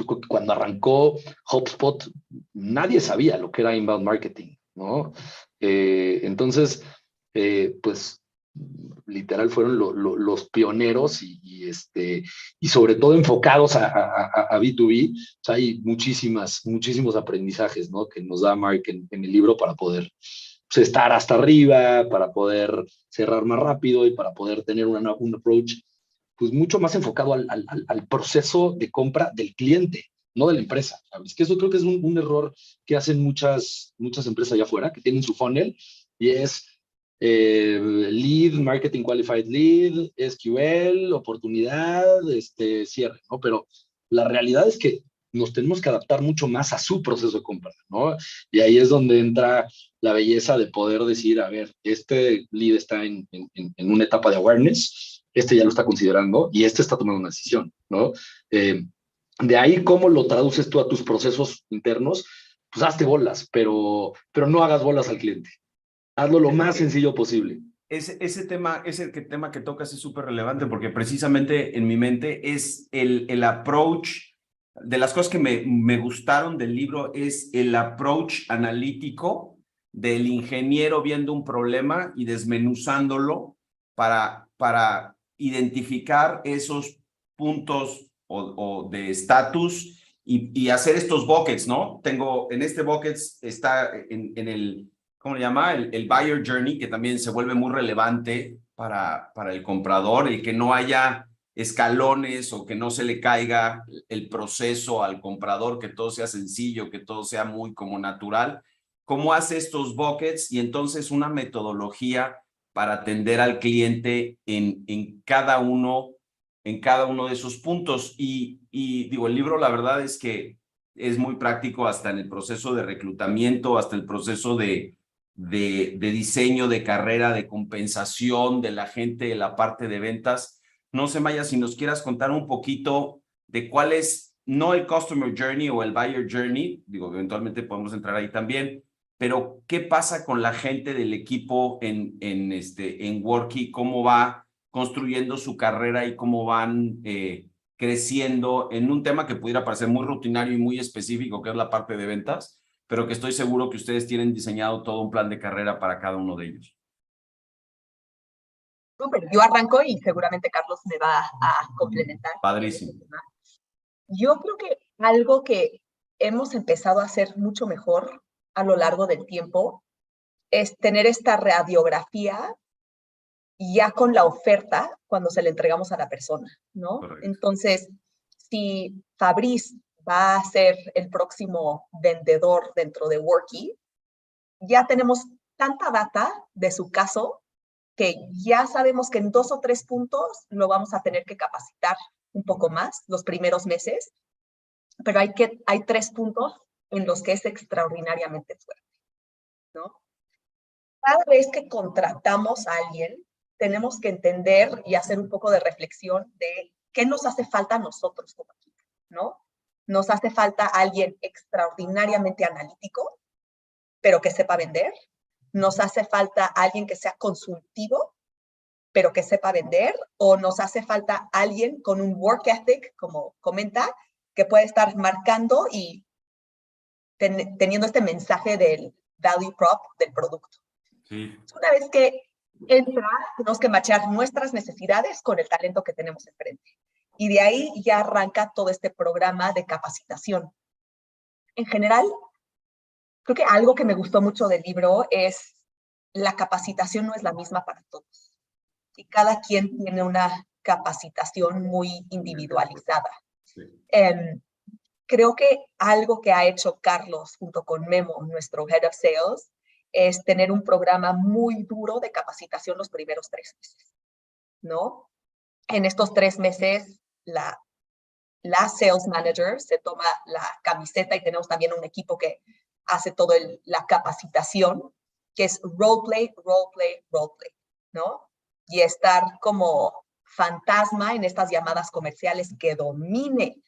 creo que cuando arrancó HubSpot, nadie sabía lo que era inbound marketing, ¿no? Entonces, pues literal fueron los pioneros y sobre todo enfocados a B2B. O sea, hay muchísimos aprendizajes, ¿no? Que nos da Mark en el libro para poder, pues, estar hasta arriba, para poder cerrar más rápido y para poder tener un approach, pues, mucho más enfocado al proceso de compra del cliente, no de la empresa, ¿sabes? Que eso creo que es un error que hacen muchas empresas allá afuera, que tienen su funnel y es lead, marketing qualified lead, SQL, oportunidad, cierre, ¿no? Pero la realidad es que nos tenemos que adaptar mucho más a su proceso de compra, ¿no? Y ahí es donde entra la belleza de poder decir, a ver, este lead está en una etapa de awareness, este ya lo está considerando y este está tomando una decisión, ¿no? De ahí, ¿cómo lo traduces tú a tus procesos internos? Pues hazte bolas, pero no hagas bolas al cliente. Hazlo lo más sencillo posible. Ese tema que tocas es súper relevante porque precisamente en mi mente es el approach, de las cosas que me gustaron del libro es el approach analítico del ingeniero viendo un problema y desmenuzándolo para identificar esos puntos o de estatus y hacer estos buckets, ¿no? En este bucket está en el ¿cómo le llama? El buyer journey, que también se vuelve muy relevante para el comprador, el que no haya escalones o que no se le caiga el proceso al comprador, que todo sea sencillo, que todo sea muy como natural. ¿Cómo hace estos buckets? Y entonces una metodología para atender al cliente en cada uno de esos puntos. Y digo, el libro la verdad es que es muy práctico hasta en el proceso de reclutamiento, hasta el proceso de diseño de carrera, de compensación de la gente, de la parte de ventas. No sé, Maya, si nos quieras contar un poquito de cuál es, no el Customer Journey o el Buyer Journey, digo, eventualmente podemos entrar ahí también, pero ¿qué pasa con la gente del equipo en Worky? ¿Cómo va construyendo su carrera y cómo van creciendo en un tema que pudiera parecer muy rutinario y muy específico, que es la parte de ventas? Pero que estoy seguro que ustedes tienen diseñado todo un plan de carrera para cada uno de ellos. Súper, yo arranco y seguramente Carlos me va a complementar. Padrísimo. Yo creo que algo que hemos empezado a hacer mucho mejor a lo largo del tiempo es tener esta radiografía ya con la oferta cuando se le entregamos a la persona, ¿no? Correcto. Entonces, si Fabrice va a ser el próximo vendedor dentro de Worky, ya tenemos tanta data de su caso que ya sabemos que en 2 o 3 puntos lo vamos a tener que capacitar un poco más los primeros meses, pero hay 3 puntos en los que es extraordinariamente fuerte, ¿no? Cada vez que contratamos a alguien, tenemos que entender y hacer un poco de reflexión de qué nos hace falta a nosotros como equipo, ¿no? Nos hace falta alguien extraordinariamente analítico, pero que sepa vender. Nos hace falta alguien que sea consultivo, pero que sepa vender. O nos hace falta alguien con un work ethic, como comenta, que puede estar marcando y teniendo este mensaje del value prop del producto. Sí. Una vez que entra, tenemos que matchar nuestras necesidades con el talento que tenemos enfrente. Y de ahí ya arranca todo este programa de capacitación. En general, creo que algo que me gustó mucho del libro es la capacitación no es la misma para todos. Y cada quien tiene una capacitación muy individualizada. Sí. Creo que algo que ha hecho Carlos junto con Memo, nuestro Head of Sales, es tener un programa muy duro de capacitación los primeros 3 meses, ¿no? En estos 3 meses, la Sales Manager se toma la camiseta y tenemos también un equipo que hace toda la capacitación, que es roleplay, roleplay, roleplay, ¿no? Y estar como fantasma en estas llamadas comerciales que domine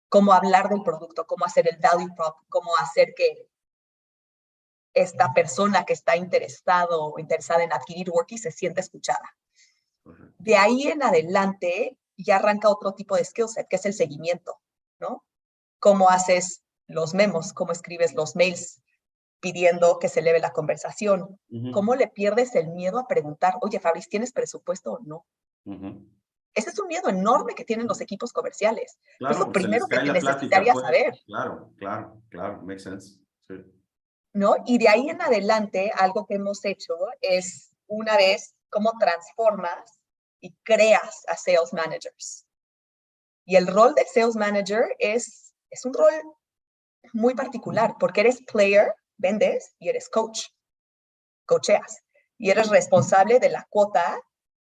cómo hablar del producto, cómo hacer el value prop, cómo hacer que esta persona que está interesado o interesada en adquirir Worky se sienta escuchada. De ahí en adelante ya arranca otro tipo de skill set, que es el seguimiento, ¿no? Cómo haces los memos, cómo escribes los mails pidiendo que se eleve la conversación, cómo le pierdes el miedo a preguntar, oye, Fabriz, ¿tienes presupuesto o no? Ese es un miedo enorme que tienen los equipos comerciales. Claro, es lo pues primero que la necesitaría pues. saber. Claro, makes sense. Sí. ¿No? Y de ahí en adelante, algo que hemos hecho es, una vez, cómo transformas y creas a sales managers. Y el rol de sales manager es un rol muy particular, porque eres player, vendes, y eres coach, coacheas. Y eres responsable de la cuota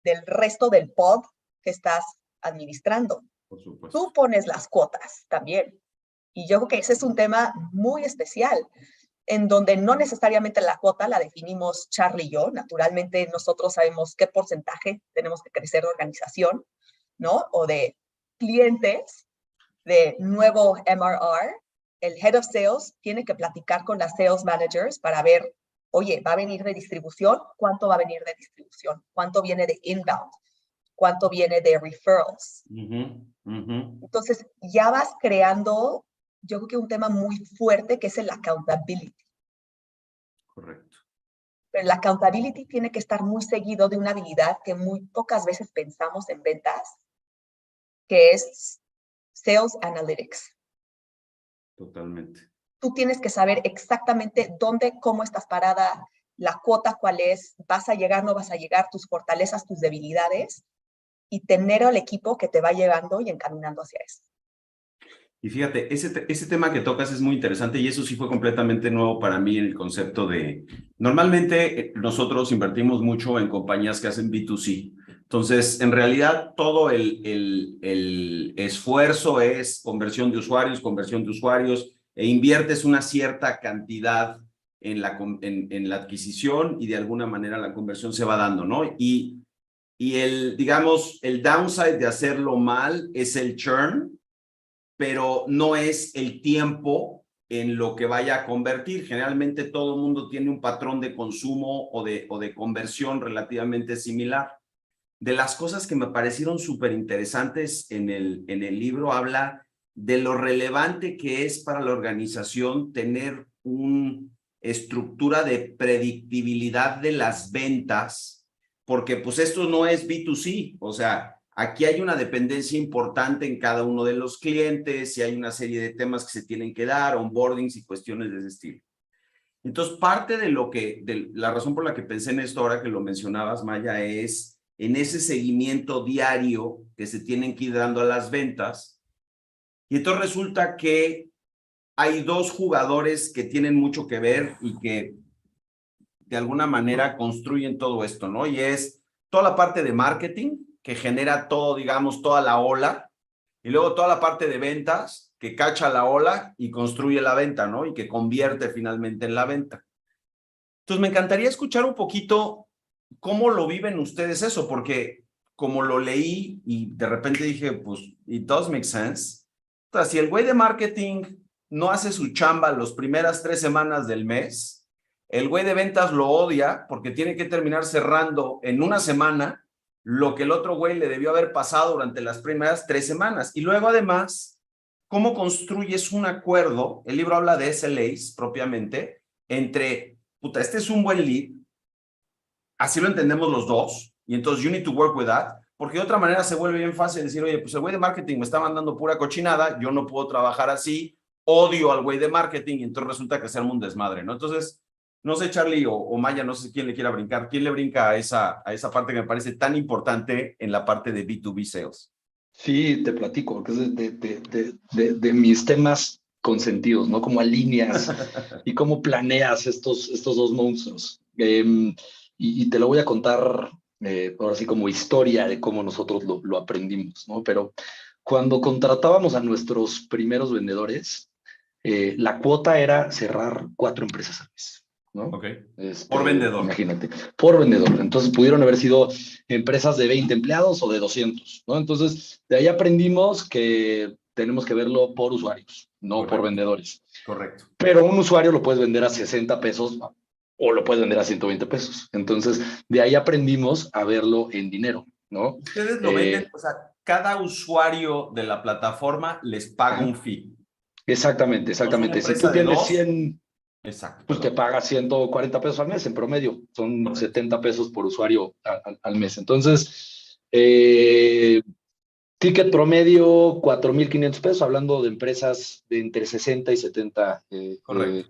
del resto del pod que estás administrando. Por supuesto. Tú pones las cuotas también. Y yo creo que ese es un tema muy especial, en donde no necesariamente la cuota la definimos Charlie y yo. Naturalmente, nosotros sabemos qué porcentaje tenemos que crecer de organización, ¿no? O de clientes, de nuevo MRR. El Head of Sales tiene que platicar con las Sales Managers para ver, oye, ¿va a venir de distribución? ¿Cuánto va a venir de distribución? ¿Cuánto viene de inbound? ¿Cuánto viene de referrals? Entonces, ya vas creando, yo creo que un tema muy fuerte que es el accountability. Correcto. Pero el accountability tiene que estar muy seguido de una habilidad que muy pocas veces pensamos en ventas, que es Sales Analytics. Totalmente. Tú tienes que saber exactamente dónde, cómo estás parada, la cuota cuál es, vas a llegar, no vas a llegar, tus fortalezas, tus debilidades, y tener al equipo que te va llevando y encaminando hacia eso. Y fíjate, ese tema que tocas es muy interesante y eso sí fue completamente nuevo para mí, el concepto de... Normalmente nosotros invertimos mucho en compañías que hacen B2C. Entonces, en realidad, todo el esfuerzo es conversión de usuarios, e inviertes una cierta cantidad en la adquisición y de alguna manera la conversión se va dando, ¿no? Y digamos, el downside de hacerlo mal es el churn, pero no es el tiempo en lo que vaya a convertir. Generalmente todo el mundo tiene un patrón de consumo o de conversión relativamente similar. De las cosas que me parecieron súper interesantes en el libro, habla de lo relevante que es para la organización tener una estructura de predictibilidad de las ventas, porque pues esto no es B2C, o sea, aquí hay una dependencia importante en cada uno de los clientes y hay una serie de temas que se tienen que dar, onboardings y cuestiones de ese estilo. Entonces, parte de la razón por la que pensé en esto ahora que lo mencionabas, Maya, es en ese seguimiento diario que se tienen que ir dando a las ventas. Y entonces resulta que hay dos jugadores que tienen mucho que ver y que de alguna manera construyen todo esto, ¿no? Y es toda la parte de marketing, que genera todo, digamos, toda la ola, y luego toda la parte de ventas, que cacha la ola y construye la venta, ¿no? Y que convierte finalmente en la venta. Entonces, me encantaría escuchar un poquito cómo lo viven ustedes eso, porque como lo leí y de repente dije, pues, it does make sense. O sea, si el güey de marketing no hace su chamba las primeras 3 semanas del mes, el güey de ventas lo odia porque tiene que terminar cerrando en una semana lo que el otro güey le debió haber pasado durante las primeras 3 semanas. Y luego, además, ¿cómo construyes un acuerdo? El libro habla de SLAs propiamente, entre, puta, este es un buen lead, así lo entendemos los dos, y entonces you need to work with that, porque de otra manera se vuelve bien fácil decir, oye, pues el güey de marketing me está mandando pura cochinada, yo no puedo trabajar así, odio al güey de marketing, y entonces resulta que se arma un desmadre, ¿no? Entonces, no sé, Charlie o Maya, no sé quién le quiera brincar, ¿quién le brinca a esa parte que me parece tan importante en la parte de B2B sales? Sí, te platico, porque es de mis temas consentidos, ¿no? Cómo alineas y cómo planeas estos dos monstruos. Y te lo voy a contar ahora sí como historia de cómo nosotros lo aprendimos, ¿no? Pero cuando contratábamos a nuestros primeros vendedores, la cuota era cerrar 4 empresas al mes, ¿no? Ok. Por vendedor. Imagínate, por vendedor. Entonces pudieron haber sido empresas de 20 empleados o de 200, ¿no? Entonces, de ahí aprendimos que tenemos que verlo por usuarios, no Correcto. por vendedores. Correcto. Pero un usuario lo puedes vender a 60 pesos o lo puedes vender a 120 pesos. Entonces, de ahí aprendimos a verlo en dinero, ¿no? Ustedes lo venden, o sea, cada usuario de la plataforma les paga un fee. Exactamente. Si tú tienes 100, exacto, pues te paga 140 pesos al mes en promedio. Son correcto. 70 pesos por usuario al mes. Entonces, ticket promedio 4,500 pesos, hablando de empresas de entre 60 y 70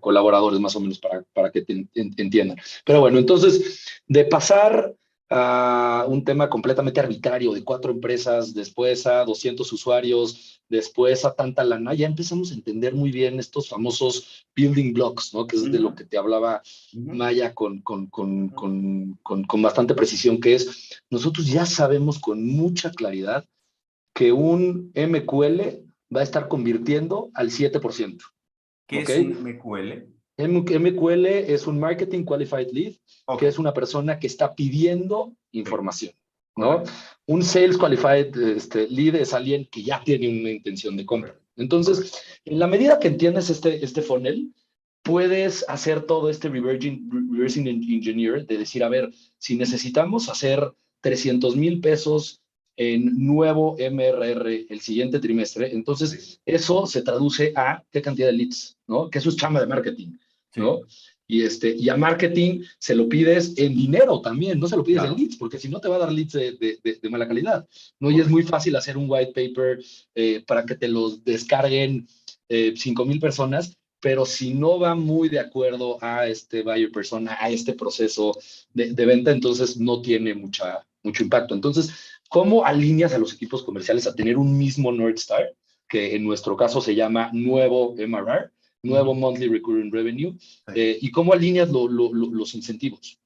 colaboradores más o menos para que te entiendan. Pero bueno, entonces, de pasar a un tema completamente arbitrario de 4 empresas, después a 200 usuarios, después a tanta lana, ya empezamos a entender muy bien estos famosos building blocks, ¿no? Que es de lo que te hablaba Maya con bastante precisión, que es, nosotros ya sabemos con mucha claridad que un MQL va a estar convirtiendo al 7%. ¿Qué ¿Ok? es un MQL? MQL es un Marketing Qualified Lead, Ok. que es una persona que está pidiendo información, ¿no? Correcto. Un Sales Qualified Lead es alguien que ya tiene una intención de compra. Entonces, Correcto. en la medida que entiendes este funnel, puedes hacer todo este reversing engineer de decir, a ver, si necesitamos hacer 300,000 pesos en nuevo MRR el siguiente trimestre, entonces eso se traduce a qué cantidad de leads, ¿no? Que eso es chamba de marketing, ¿no? Sí. Y a marketing se lo pides en dinero también, no se lo pides en Claro. leads, porque si no te va a dar leads de mala calidad, ¿no? Y es Correcto. muy fácil hacer un white paper para que te los descarguen 5,000 personas, pero si no va muy de acuerdo a este buyer persona, a este proceso de venta, entonces no tiene mucho impacto. Entonces, ¿cómo alineas a los equipos comerciales a tener un mismo North Star, que en nuestro caso se llama nuevo MRR, nuevo Monthly Recurring Revenue, Sí. y cómo alineas los incentivos?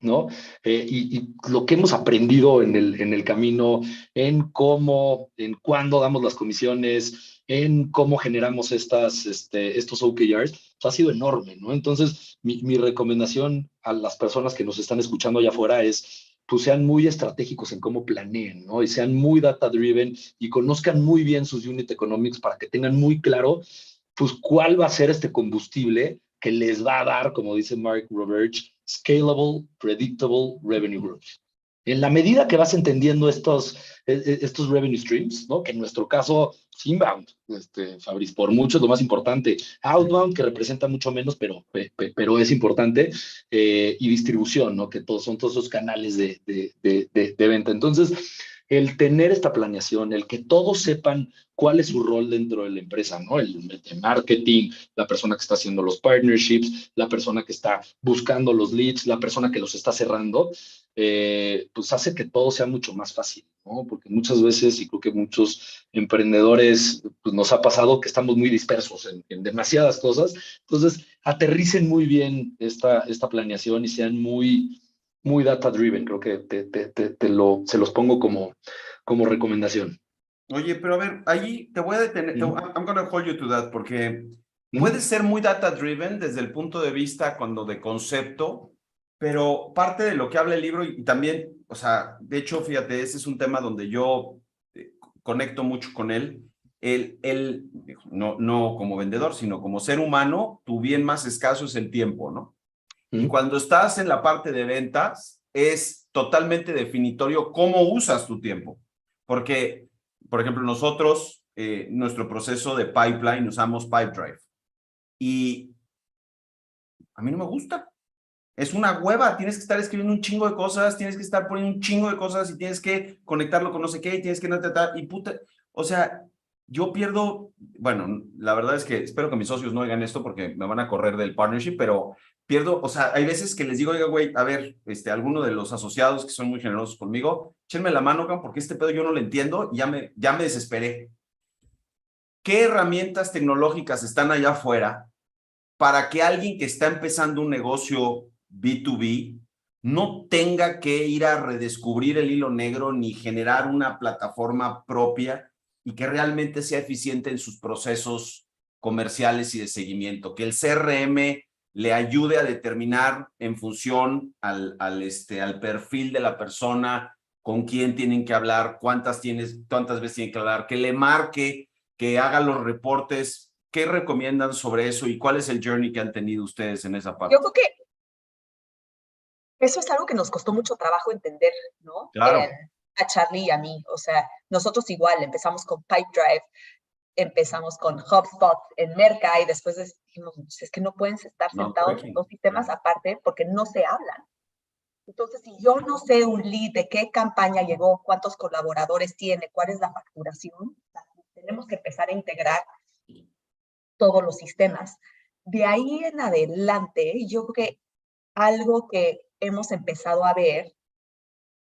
¿No? Y lo que hemos aprendido en el camino, en cuándo damos las comisiones, en cómo generamos estos OKRs, pues ha sido enorme, ¿no? Entonces, mi recomendación a las personas que nos están escuchando allá afuera es, pues sean muy estratégicos en cómo planeen, ¿no? Y sean muy data-driven y conozcan muy bien sus unit economics para que tengan muy claro, pues, cuál va a ser este combustible que les va a dar, como dice Mark Roberge, scalable, predictable revenue growth. En la medida que vas entendiendo estos revenue streams, ¿no? Que en nuestro caso, inbound, Fabriz, por mucho es lo más importante. Outbound, que representa mucho menos, pero es importante. Y distribución, ¿no? Que son todos esos canales de venta. Entonces, el tener esta planeación, el que todos sepan cuál es su rol dentro de la empresa, ¿no? El de marketing, la persona que está haciendo los partnerships, la persona que está buscando los leads, la persona que los está cerrando, pues hace que todo sea mucho más fácil, ¿no? Porque muchas veces, y creo que muchos emprendedores, pues nos ha pasado que estamos muy dispersos en demasiadas cosas. Entonces, aterricen muy bien esta planeación y sean muy data driven. Creo que se los pongo como recomendación. Oye, pero a ver, ahí te voy a detener, I'm gonna hold you to that, porque puede ser muy data driven desde el punto de vista cuando de concepto, pero parte de lo que habla el libro y también, o sea, de hecho, fíjate, ese es un tema donde yo conecto mucho con él. No como vendedor, sino como ser humano, tu bien más escaso es el tiempo, ¿no? Y cuando estás en la parte de ventas, es totalmente definitorio cómo usas tu tiempo. Porque, por ejemplo, nosotros, nuestro proceso de pipeline, usamos Pipedrive. Y a mí no me gusta. Es una hueva, tienes que estar escribiendo un chingo de cosas, tienes que estar poniendo un chingo de cosas y tienes que conectarlo con no sé qué, y tienes que y puta, o sea, yo pierdo, bueno, la verdad es que espero que mis socios no oigan esto porque me van a correr del partnership, pero pierdo, o sea, hay veces que les digo, oiga, güey, a ver, alguno de los asociados que son muy generosos conmigo, échenme la mano, porque este pedo yo no lo entiendo y ya me desesperé. ¿Qué herramientas tecnológicas están allá afuera para que alguien que está empezando un negocio B2B no tenga que ir a redescubrir el hilo negro ni generar una plataforma propia y que realmente sea eficiente en sus procesos comerciales y de seguimiento? Que el CRM le ayude a determinar en función al perfil de la persona, con quién tienen que hablar, cuántas veces tienen que hablar, que le marque, que haga los reportes. ¿Qué recomiendan sobre eso y cuál es el journey que han tenido ustedes en esa parte? Yo creo que eso es algo que nos costó mucho trabajo entender, ¿no? Claro. A Charlie y a mí. O sea, nosotros igual empezamos con Pipedrive, empezamos con HubSpot en Merca y después dijimos, es que no pueden estar sentados en dos sistemas aparte porque no se hablan. Entonces, si yo no sé un lead de qué campaña llegó, cuántos colaboradores tiene, cuál es la facturación, tenemos que empezar a integrar todos los sistemas. De ahí en adelante, yo creo que algo que hemos empezado a ver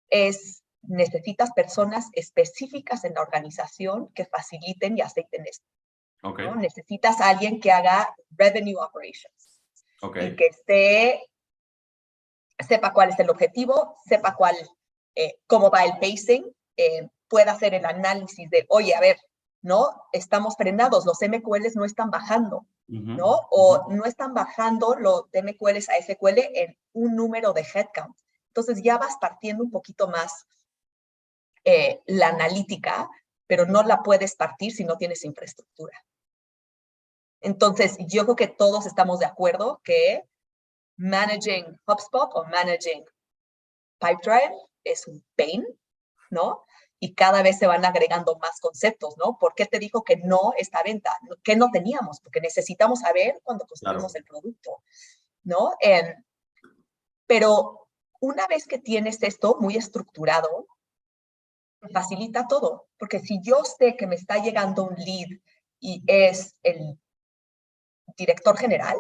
es necesitas personas específicas en la organización que faciliten y aceiten esto. Okay. ¿No? Necesitas a alguien que haga revenue operations. Okay. Y que sepa cuál es el objetivo, sepa cómo va el pacing, pueda hacer el análisis de, oye, a ver, ¿no? Estamos frenados, los MQLs no están bajando, ¿no? O no están bajando los de MQLs a SQL en un número de headcount. Entonces ya vas partiendo un poquito más la analítica, pero no la puedes partir si no tienes infraestructura. Entonces, yo creo que todos estamos de acuerdo que managing HubSpot o managing Pipedrive es un pain, ¿no? Y cada vez se van agregando más conceptos, ¿no? ¿Por qué te dijo que no esta venta? ¿Qué no teníamos? Porque necesitamos saber cuando construimos el producto, ¿no? Pero una vez que tienes esto muy estructurado, facilita todo. Porque si yo sé que me está llegando un lead y es el director general,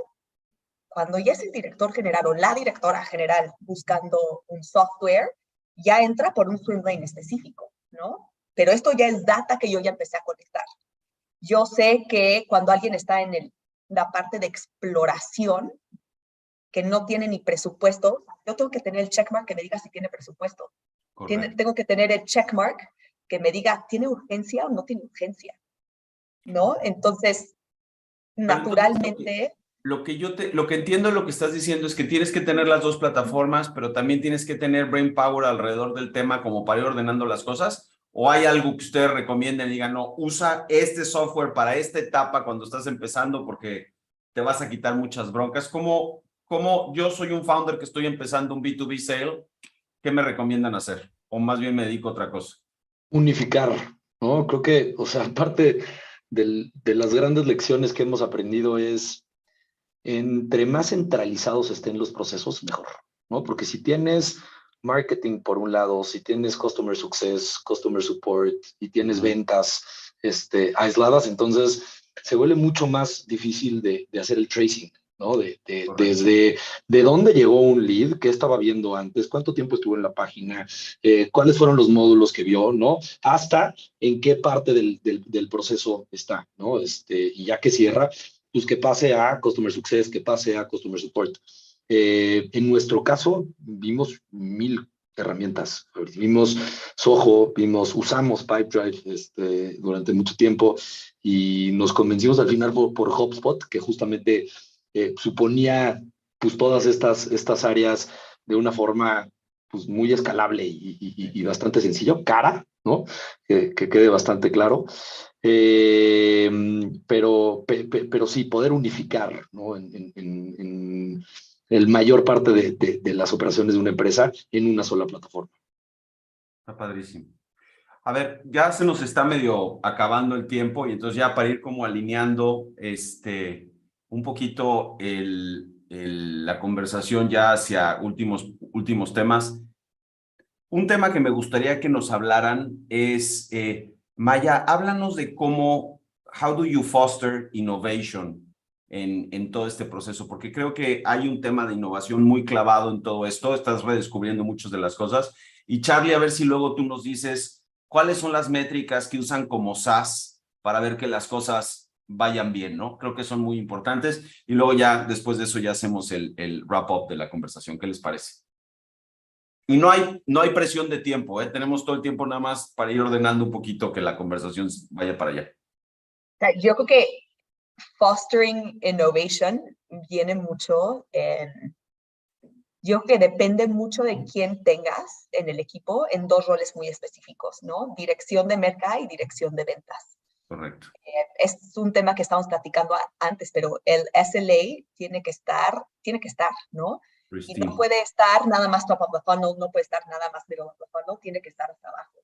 cuando ya es el director general o la directora general buscando un software, ya entra por un swim lane específico, ¿no? Pero esto ya es data que yo ya empecé a conectar. Yo sé que cuando alguien está en la parte de exploración, que no tiene ni presupuesto, yo tengo que tener el checkmark que me diga si tiene presupuesto. Tengo que tener el checkmark que me diga, ¿tiene urgencia o no tiene urgencia? ¿No? Entonces, naturalmente... Lo que entiendo de lo que estás diciendo es que tienes que tener las dos plataformas, pero también tienes que tener brain power alrededor del tema como para ir ordenando las cosas. ¿O hay algo que ustedes recomienden y digan, no, usa este software para esta etapa cuando estás empezando porque te vas a quitar muchas broncas? Como yo soy un founder que estoy empezando un B2B sale, ¿qué me recomiendan hacer? O más bien me dedico a otra cosa. Unificar, ¿no? Creo que, o sea, parte de las grandes lecciones que hemos aprendido es, entre más centralizados estén los procesos, mejor, ¿no? Porque si tienes marketing por un lado, si tienes customer success, customer support y tienes ventas aisladas, entonces se vuelve mucho más difícil de hacer el tracing, ¿no? Desde de dónde llegó un lead, qué estaba viendo antes, cuánto tiempo estuvo en la página, cuáles fueron los módulos que vio, ¿no? Hasta en qué parte del proceso está, ¿no? Y ya que cierra, pues que pase a Customer Success, que pase a Customer Support. En nuestro caso, vimos 1000 herramientas. Vimos Soho, usamos Pipedrive durante mucho tiempo y nos convencimos al final por HubSpot, que justamente suponía pues todas estas áreas de una forma pues muy escalable y bastante sencillo, cara, ¿no? Que quede bastante claro. Pero sí, poder unificar, ¿no? En el mayor parte de las operaciones de una empresa en una sola plataforma. Está padrísimo. A ver, ya se nos está medio acabando el tiempo y entonces ya para ir como alineando un poquito la conversación ya hacia últimos temas. Un tema que me gustaría que nos hablaran es, Maya, háblanos de how do you foster innovation en todo este proceso, porque creo que hay un tema de innovación muy clavado en todo esto, estás redescubriendo muchas de las cosas. Y Charlie, a ver si luego tú nos dices cuáles son las métricas que usan como SaaS para ver que las cosas vayan bien, ¿no? Creo que son muy importantes y luego ya después de eso ya hacemos el wrap-up de la conversación. ¿Qué les parece? Y no hay presión de tiempo, ¿eh? Tenemos todo el tiempo nada más para ir ordenando un poquito que la conversación vaya para allá. Yo creo que fostering innovation viene mucho yo creo que depende mucho de quién tengas en el equipo en dos roles muy específicos, ¿no? Dirección de mercado y dirección de ventas. Correcto. Es un tema que estábamos platicando antes, pero el SLA tiene que estar, ¿no? Y no puede estar nada más top of the funnel, no puede estar nada más middle of the funnel, tiene que estar hasta abajo.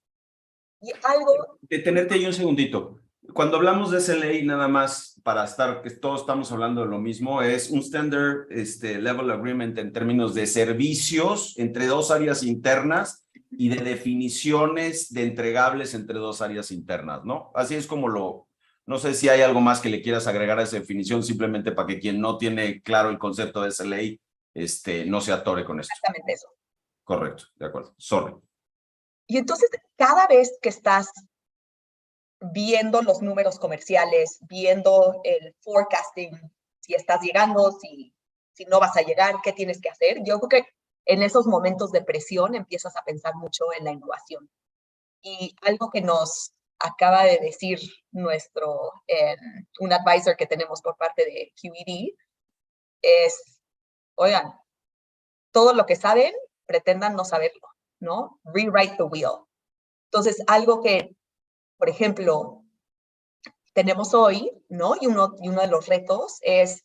Y algo... Detenerte ahí un segundito. Cuando hablamos de SLA, nada más para estar, que todos estamos hablando de lo mismo, es un standard level agreement en términos de servicios entre dos áreas internas y de definiciones de entregables entre dos áreas internas, ¿no? Así es como no sé si hay algo más que le quieras agregar a esa definición, simplemente para que quien no tiene claro el concepto de SLA, no se atore con esto. Exactamente eso. Correcto, de acuerdo. Sorry. Y entonces, cada vez que estás viendo los números comerciales, viendo el forecasting, si estás llegando, si no vas a llegar, qué tienes que hacer, yo creo que en esos momentos de presión empiezas a pensar mucho en la innovación. Y algo que nos acaba de decir un advisor que tenemos por parte de QED, es, oigan, todo lo que saben, pretendan no saberlo, ¿no? Rewrite the wheel. Entonces, algo que, por ejemplo, tenemos hoy, ¿no? Y uno de los retos es,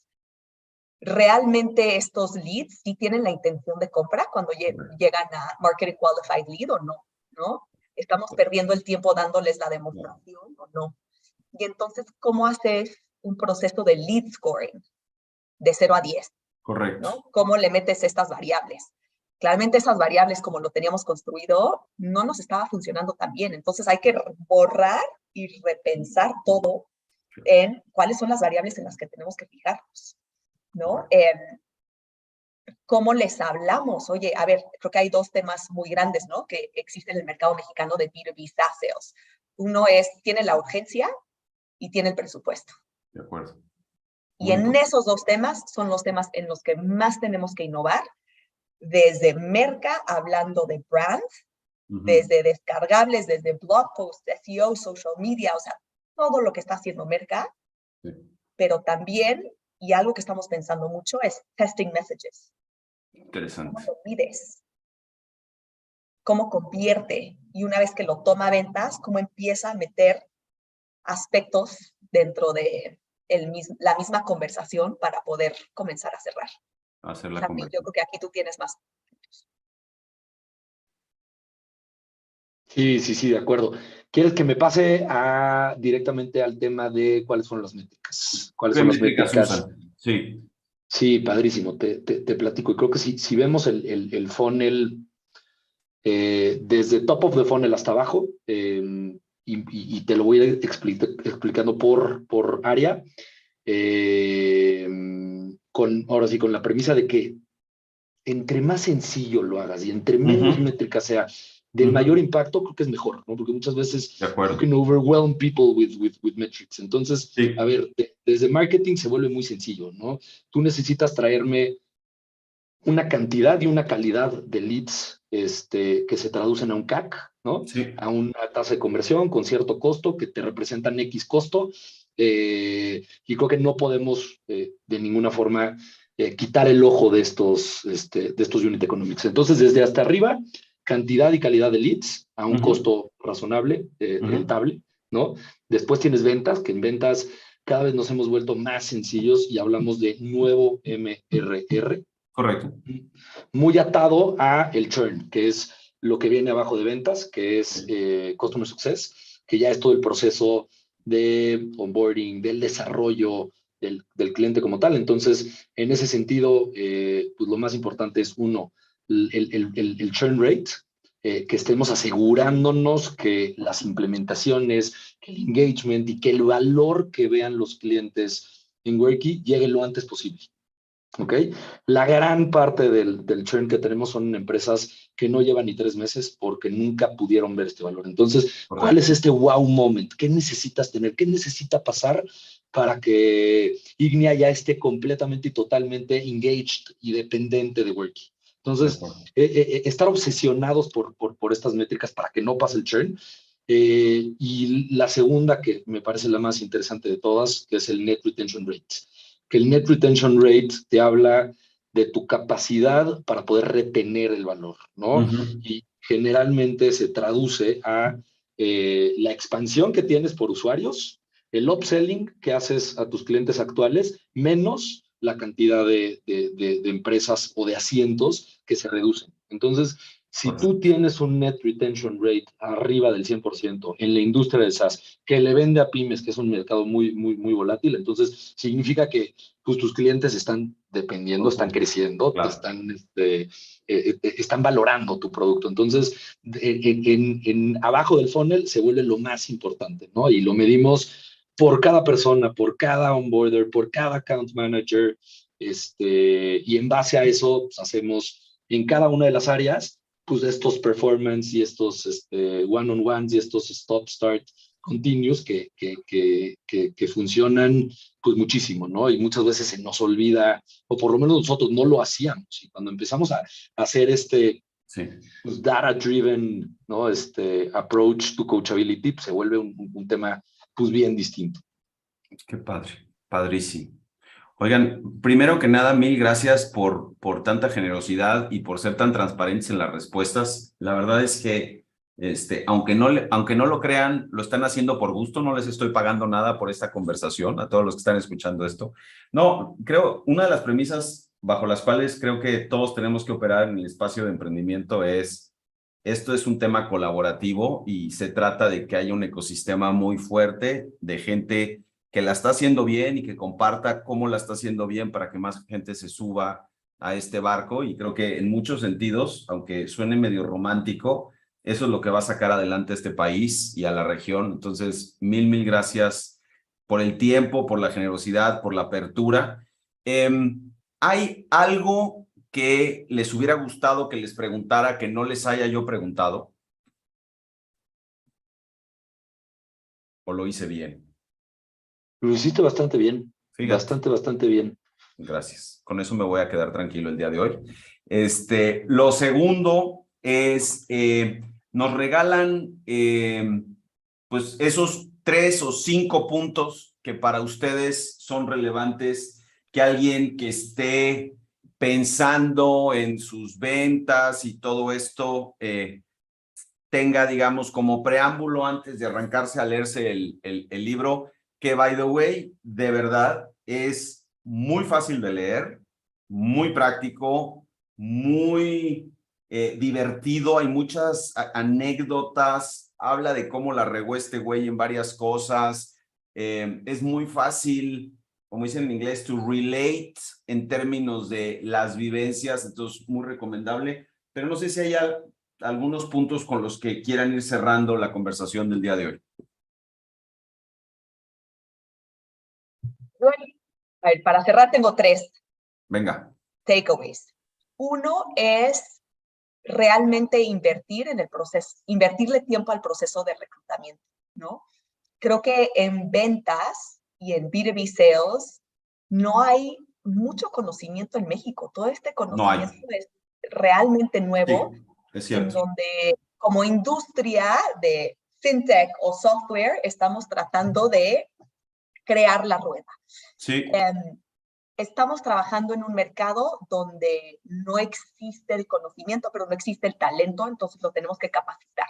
¿realmente estos leads sí tienen la intención de compra cuando llegan a Marketing Qualified Lead o no? ¿No? ¿Estamos perdiendo el tiempo dándoles la demostración o no? Y entonces, ¿cómo haces un proceso de lead scoring de 0 a 10? Correcto. ¿No? ¿Cómo le metes estas variables? Claramente esas variables, como lo teníamos construido, no nos estaba funcionando tan bien. Entonces hay que borrar y repensar todo en cuáles son las variables en las que tenemos que fijarnos, ¿no? ¿Cómo les hablamos? Oye, a ver, creo que hay dos temas muy grandes, ¿no? Que existen en el mercado mexicano de B2B SaaS sales. Uno es, tiene la urgencia y tiene el presupuesto. De acuerdo. Y en esos dos temas son los temas en los que más tenemos que innovar, desde merca, hablando de brand, desde descargables, desde blog posts, SEO, social media, o sea, todo lo que está haciendo merca, pero también, y algo que estamos pensando mucho, es testing messages. Interesante. ¿Cómo lo pides? ¿Cómo convierte? Y una vez que lo toma a ventas, ¿cómo empieza a meter aspectos dentro de la misma conversación para poder comenzar a cerrar? Hacer la Santi, yo creo que aquí tú tienes más. Sí, de acuerdo. ¿Quieres que me pase directamente al tema de cuáles son las métricas? ¿Cuáles ¿Qué son las métricas métricas? usan? Sí. Sí, padrísimo, te platico. Y creo que si vemos el funnel desde top of the funnel hasta abajo, y te lo voy a ir explicando por área, ahora sí, con la premisa de que entre más sencillo lo hagas y entre menos métrica sea, del mayor impacto, creo que es mejor, ¿no? Porque muchas veces you can overwhelm people with metrics. Entonces, a ver, desde marketing se vuelve muy sencillo, ¿no? Tú necesitas traerme una cantidad y una calidad de leads que se traducen a un CAC, ¿no? Sí. A una tasa de conversión con cierto costo que te representan X costo. Y creo que no podemos de ninguna forma quitar el ojo de estos unit economics. Entonces, desde hasta arriba, cantidad y calidad de leads a un costo razonable, rentable, ¿no? Después tienes ventas, que en ventas cada vez nos hemos vuelto más sencillos y hablamos de nuevo MRR. Correcto. Muy atado a el churn, que es lo que viene abajo de ventas, que es Customer Success, que ya es todo el proceso de onboarding, del desarrollo del cliente como tal. Entonces, en ese sentido, pues lo más importante es, uno, el churn rate, que estemos asegurándonos que las implementaciones, que el engagement y que el valor que vean los clientes en Worky llegue lo antes posible. ¿Ok? La gran parte del churn que tenemos son empresas que no llevan ni 3 meses porque nunca pudieron ver este valor. Entonces, ¿cuál es este wow moment? ¿Qué necesitas tener? ¿Qué necesita pasar para que Ignia ya esté completamente y totalmente engaged y dependiente de Worky? Entonces, estar obsesionados por estas métricas para que no pase el churn. Y la segunda, que me parece la más interesante de todas, que es el Net Retention Rate. Que el Net Retention Rate te habla de tu capacidad para poder retener el valor, ¿no? Y generalmente se traduce a la expansión que tienes por usuarios, el upselling que haces a tus clientes actuales, menos la cantidad de empresas o de asientos que se reducen. Entonces, si tú tienes un Net Retention Rate arriba del 100% en la industria de SaaS, que le vende a pymes, que es un mercado muy volátil, entonces significa que pues, tus clientes están dependiendo, están creciendo, están valorando tu producto. Entonces, abajo del funnel se vuelve lo más importante, ¿no? Y lo medimos por cada persona, por cada onboarder, por cada account manager, y en base a eso pues, hacemos en cada una de las áreas pues estos performance y estos one-on-ones y estos stop-start continuos que funcionan pues muchísimo, ¿no? Y muchas veces se nos olvida, o por lo menos nosotros no lo hacíamos. Y cuando empezamos a hacer Sí. pues, data-driven, ¿no? Approach to coachability, pues, se vuelve un tema pues bien distinto. Qué padre, padrísimo. Oigan, primero que nada, mil gracias por tanta generosidad y por ser tan transparentes en las respuestas. La verdad es que, aunque no lo crean, lo están haciendo por gusto. No les estoy pagando nada por esta conversación a todos los que están escuchando esto. No, creo, una de las premisas bajo las cuales creo que todos tenemos que operar en el espacio de emprendimiento esto es un tema colaborativo y se trata de que haya un ecosistema muy fuerte de gente que la está haciendo bien y que comparta cómo la está haciendo bien para que más gente se suba a este barco. Y creo que en muchos sentidos, aunque suene medio romántico, eso es lo que va a sacar adelante a este país y a la región. Entonces, mil gracias por el tiempo, por la generosidad, por la apertura. ¿Hay algo que les hubiera gustado que les preguntara que no les haya yo preguntado? ¿O lo hice bien? Lo hiciste bastante bien. Fíjate. Bastante bien. Gracias. Con eso me voy a quedar tranquilo el día de hoy. Lo segundo es, nos regalan pues esos 3 o 5 puntos que para ustedes son relevantes, que alguien que esté pensando en sus ventas y todo esto tenga, digamos, como preámbulo antes de arrancarse a leerse el libro, que, by the way, de verdad es muy fácil de leer, muy práctico, muy divertido. Hay muchas anécdotas, habla de cómo la regó este güey en varias cosas. Es muy fácil, como dicen en inglés, to relate en términos de las vivencias, entonces muy recomendable. Pero no sé si hay algunos puntos con los que quieran ir cerrando la conversación del día de hoy. A ver, para cerrar tengo 3 Venga. takeaways. Uno es realmente invertir en el proceso, invertirle tiempo al proceso de reclutamiento, ¿no? Creo que en ventas y en B2B sales no hay mucho conocimiento en México. Todo este conocimiento es realmente nuevo, Sí, es cierto. en donde como industria de fintech o software estamos tratando de crear la rueda. Sí. Estamos trabajando en un mercado donde no existe el conocimiento, pero no existe el talento, entonces lo tenemos que capacitar.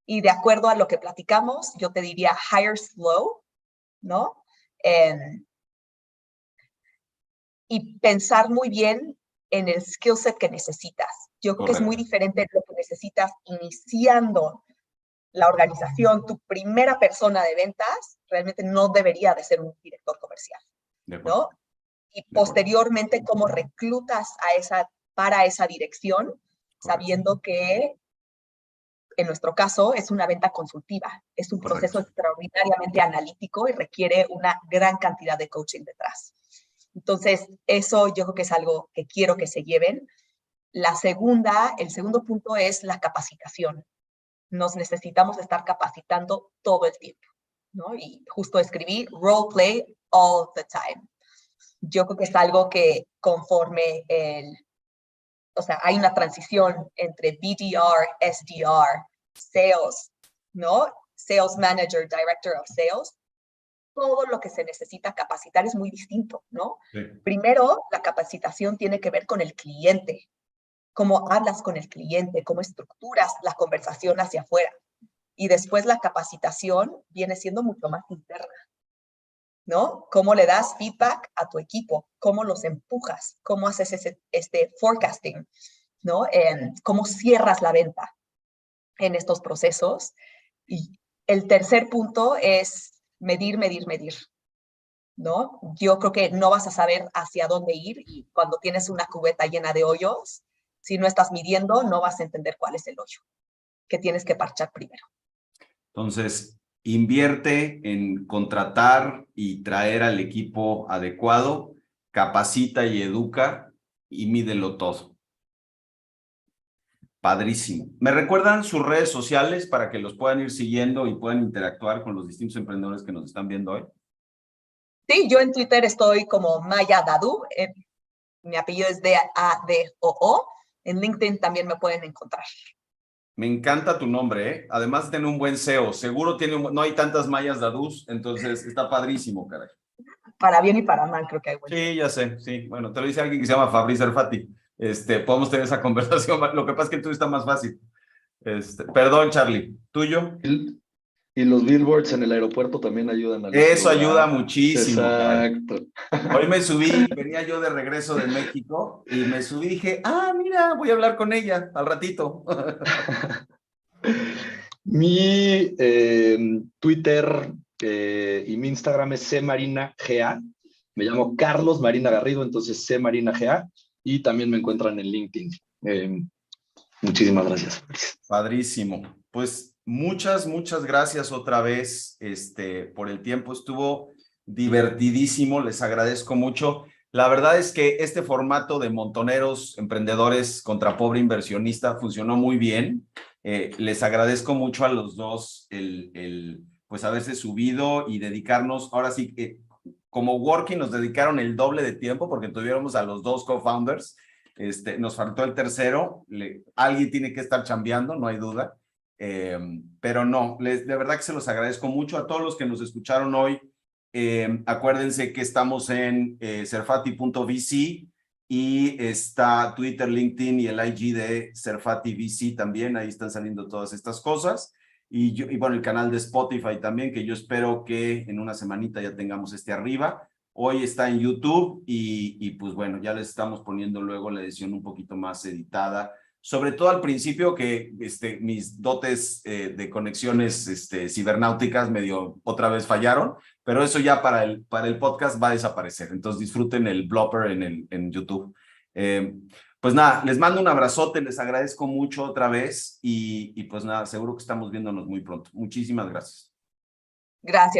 Y de acuerdo a lo que platicamos, yo te diría hire slow, ¿no? Y pensar muy bien en el skill set que necesitas. Yo creo que es muy diferente lo que necesitas iniciando la organización. Tu primera persona de ventas realmente no debería de ser un director comercial, ¿no? Y posteriormente cómo reclutas para esa dirección, sabiendo que en nuestro caso es una venta consultiva, es un proceso extraordinariamente analítico y requiere una gran cantidad de coaching detrás. Entonces, eso yo creo que es algo que quiero que se lleven. El segundo punto es la capacitación. Nos necesitamos estar capacitando todo el tiempo, ¿no? Y justo escribí role play all the time. Yo creo que es algo que conforme hay una transición entre BDR, SDR, sales, ¿no? Sales manager, director of sales. Todo lo que se necesita capacitar es muy distinto, ¿no? Sí. Primero, la capacitación tiene que ver con el cliente. Cómo hablas con el cliente, cómo estructuras la conversación hacia afuera. Y después la capacitación viene siendo mucho más interna, ¿no? Cómo le das feedback a tu equipo, cómo los empujas, cómo haces este forecasting, ¿no? Cómo cierras la venta en estos procesos. Y el tercer punto es medir, ¿no? Yo creo que no vas a saber hacia dónde ir y cuando tienes una cubeta llena de hoyos, si no estás midiendo, no vas a entender cuál es el hoyo que tienes que parchar primero. Entonces, invierte en contratar y traer al equipo adecuado, capacita y educa y mídelo todo. Padrísimo. ¿Me recuerdan sus redes sociales para que los puedan ir siguiendo y puedan interactuar con los distintos emprendedores que nos están viendo hoy? Sí, yo en Twitter estoy como Maya Dadu. Mi apellido es Dadoo. En LinkedIn también me pueden encontrar. Me encanta tu nombre, ¿eh? Además tiene un buen SEO. Seguro no hay tantas Mayas Dadús, entonces está padrísimo, caray. Para bien y para mal, creo que hay buen. Sí, ya sé, sí. Bueno, te lo dice alguien que se llama Fabrice Erfati. Podemos tener esa conversación. Lo que pasa es que el tuyo está más fácil. Perdón, Charlie. ¿Tuyo? Y los billboards en el aeropuerto también ayudan al Eso SEO, ¿verdad? ayuda muchísimo, caray. Exacto. Hoy me subí, venía yo de regreso de México y me subí y dije, mira, voy a hablar con ella al ratito. Mi Twitter y mi Instagram es cmarinagA. Me llamo Carlos Marina Garrido, entonces cmarinagA. Y también me encuentran en LinkedIn. Muchísimas gracias. Padrísimo. Pues muchas gracias otra vez por el tiempo. Estuvo divertidísimo, les agradezco mucho. La verdad es que este formato de montoneros, emprendedores contra pobre inversionista funcionó muy bien. Les agradezco mucho a los dos pues haberse subido y dedicarnos, ahora sí que como Working nos dedicaron el doble de tiempo porque tuviéramos a los dos co-founders. Nos faltó el tercero, alguien tiene que estar chambeando, no hay duda, pero no, de verdad que se los agradezco mucho a todos los que nos escucharon hoy. Acuérdense que estamos en serfati.vc y está Twitter, LinkedIn y el IG de Serfati VC también, ahí están saliendo todas estas cosas. Y bueno, el canal de Spotify también, que yo espero que en una semanita ya tengamos arriba. Hoy está en YouTube y pues bueno, ya les estamos poniendo luego la edición un poquito más editada. Sobre todo al principio que mis dotes de conexiones cibernáuticas medio otra vez fallaron, pero eso ya para el podcast va a desaparecer. Entonces disfruten el blooper en YouTube. Pues nada, les mando un abrazote, les agradezco mucho otra vez y pues nada, seguro que estamos viéndonos muy pronto. Muchísimas gracias. Gracias.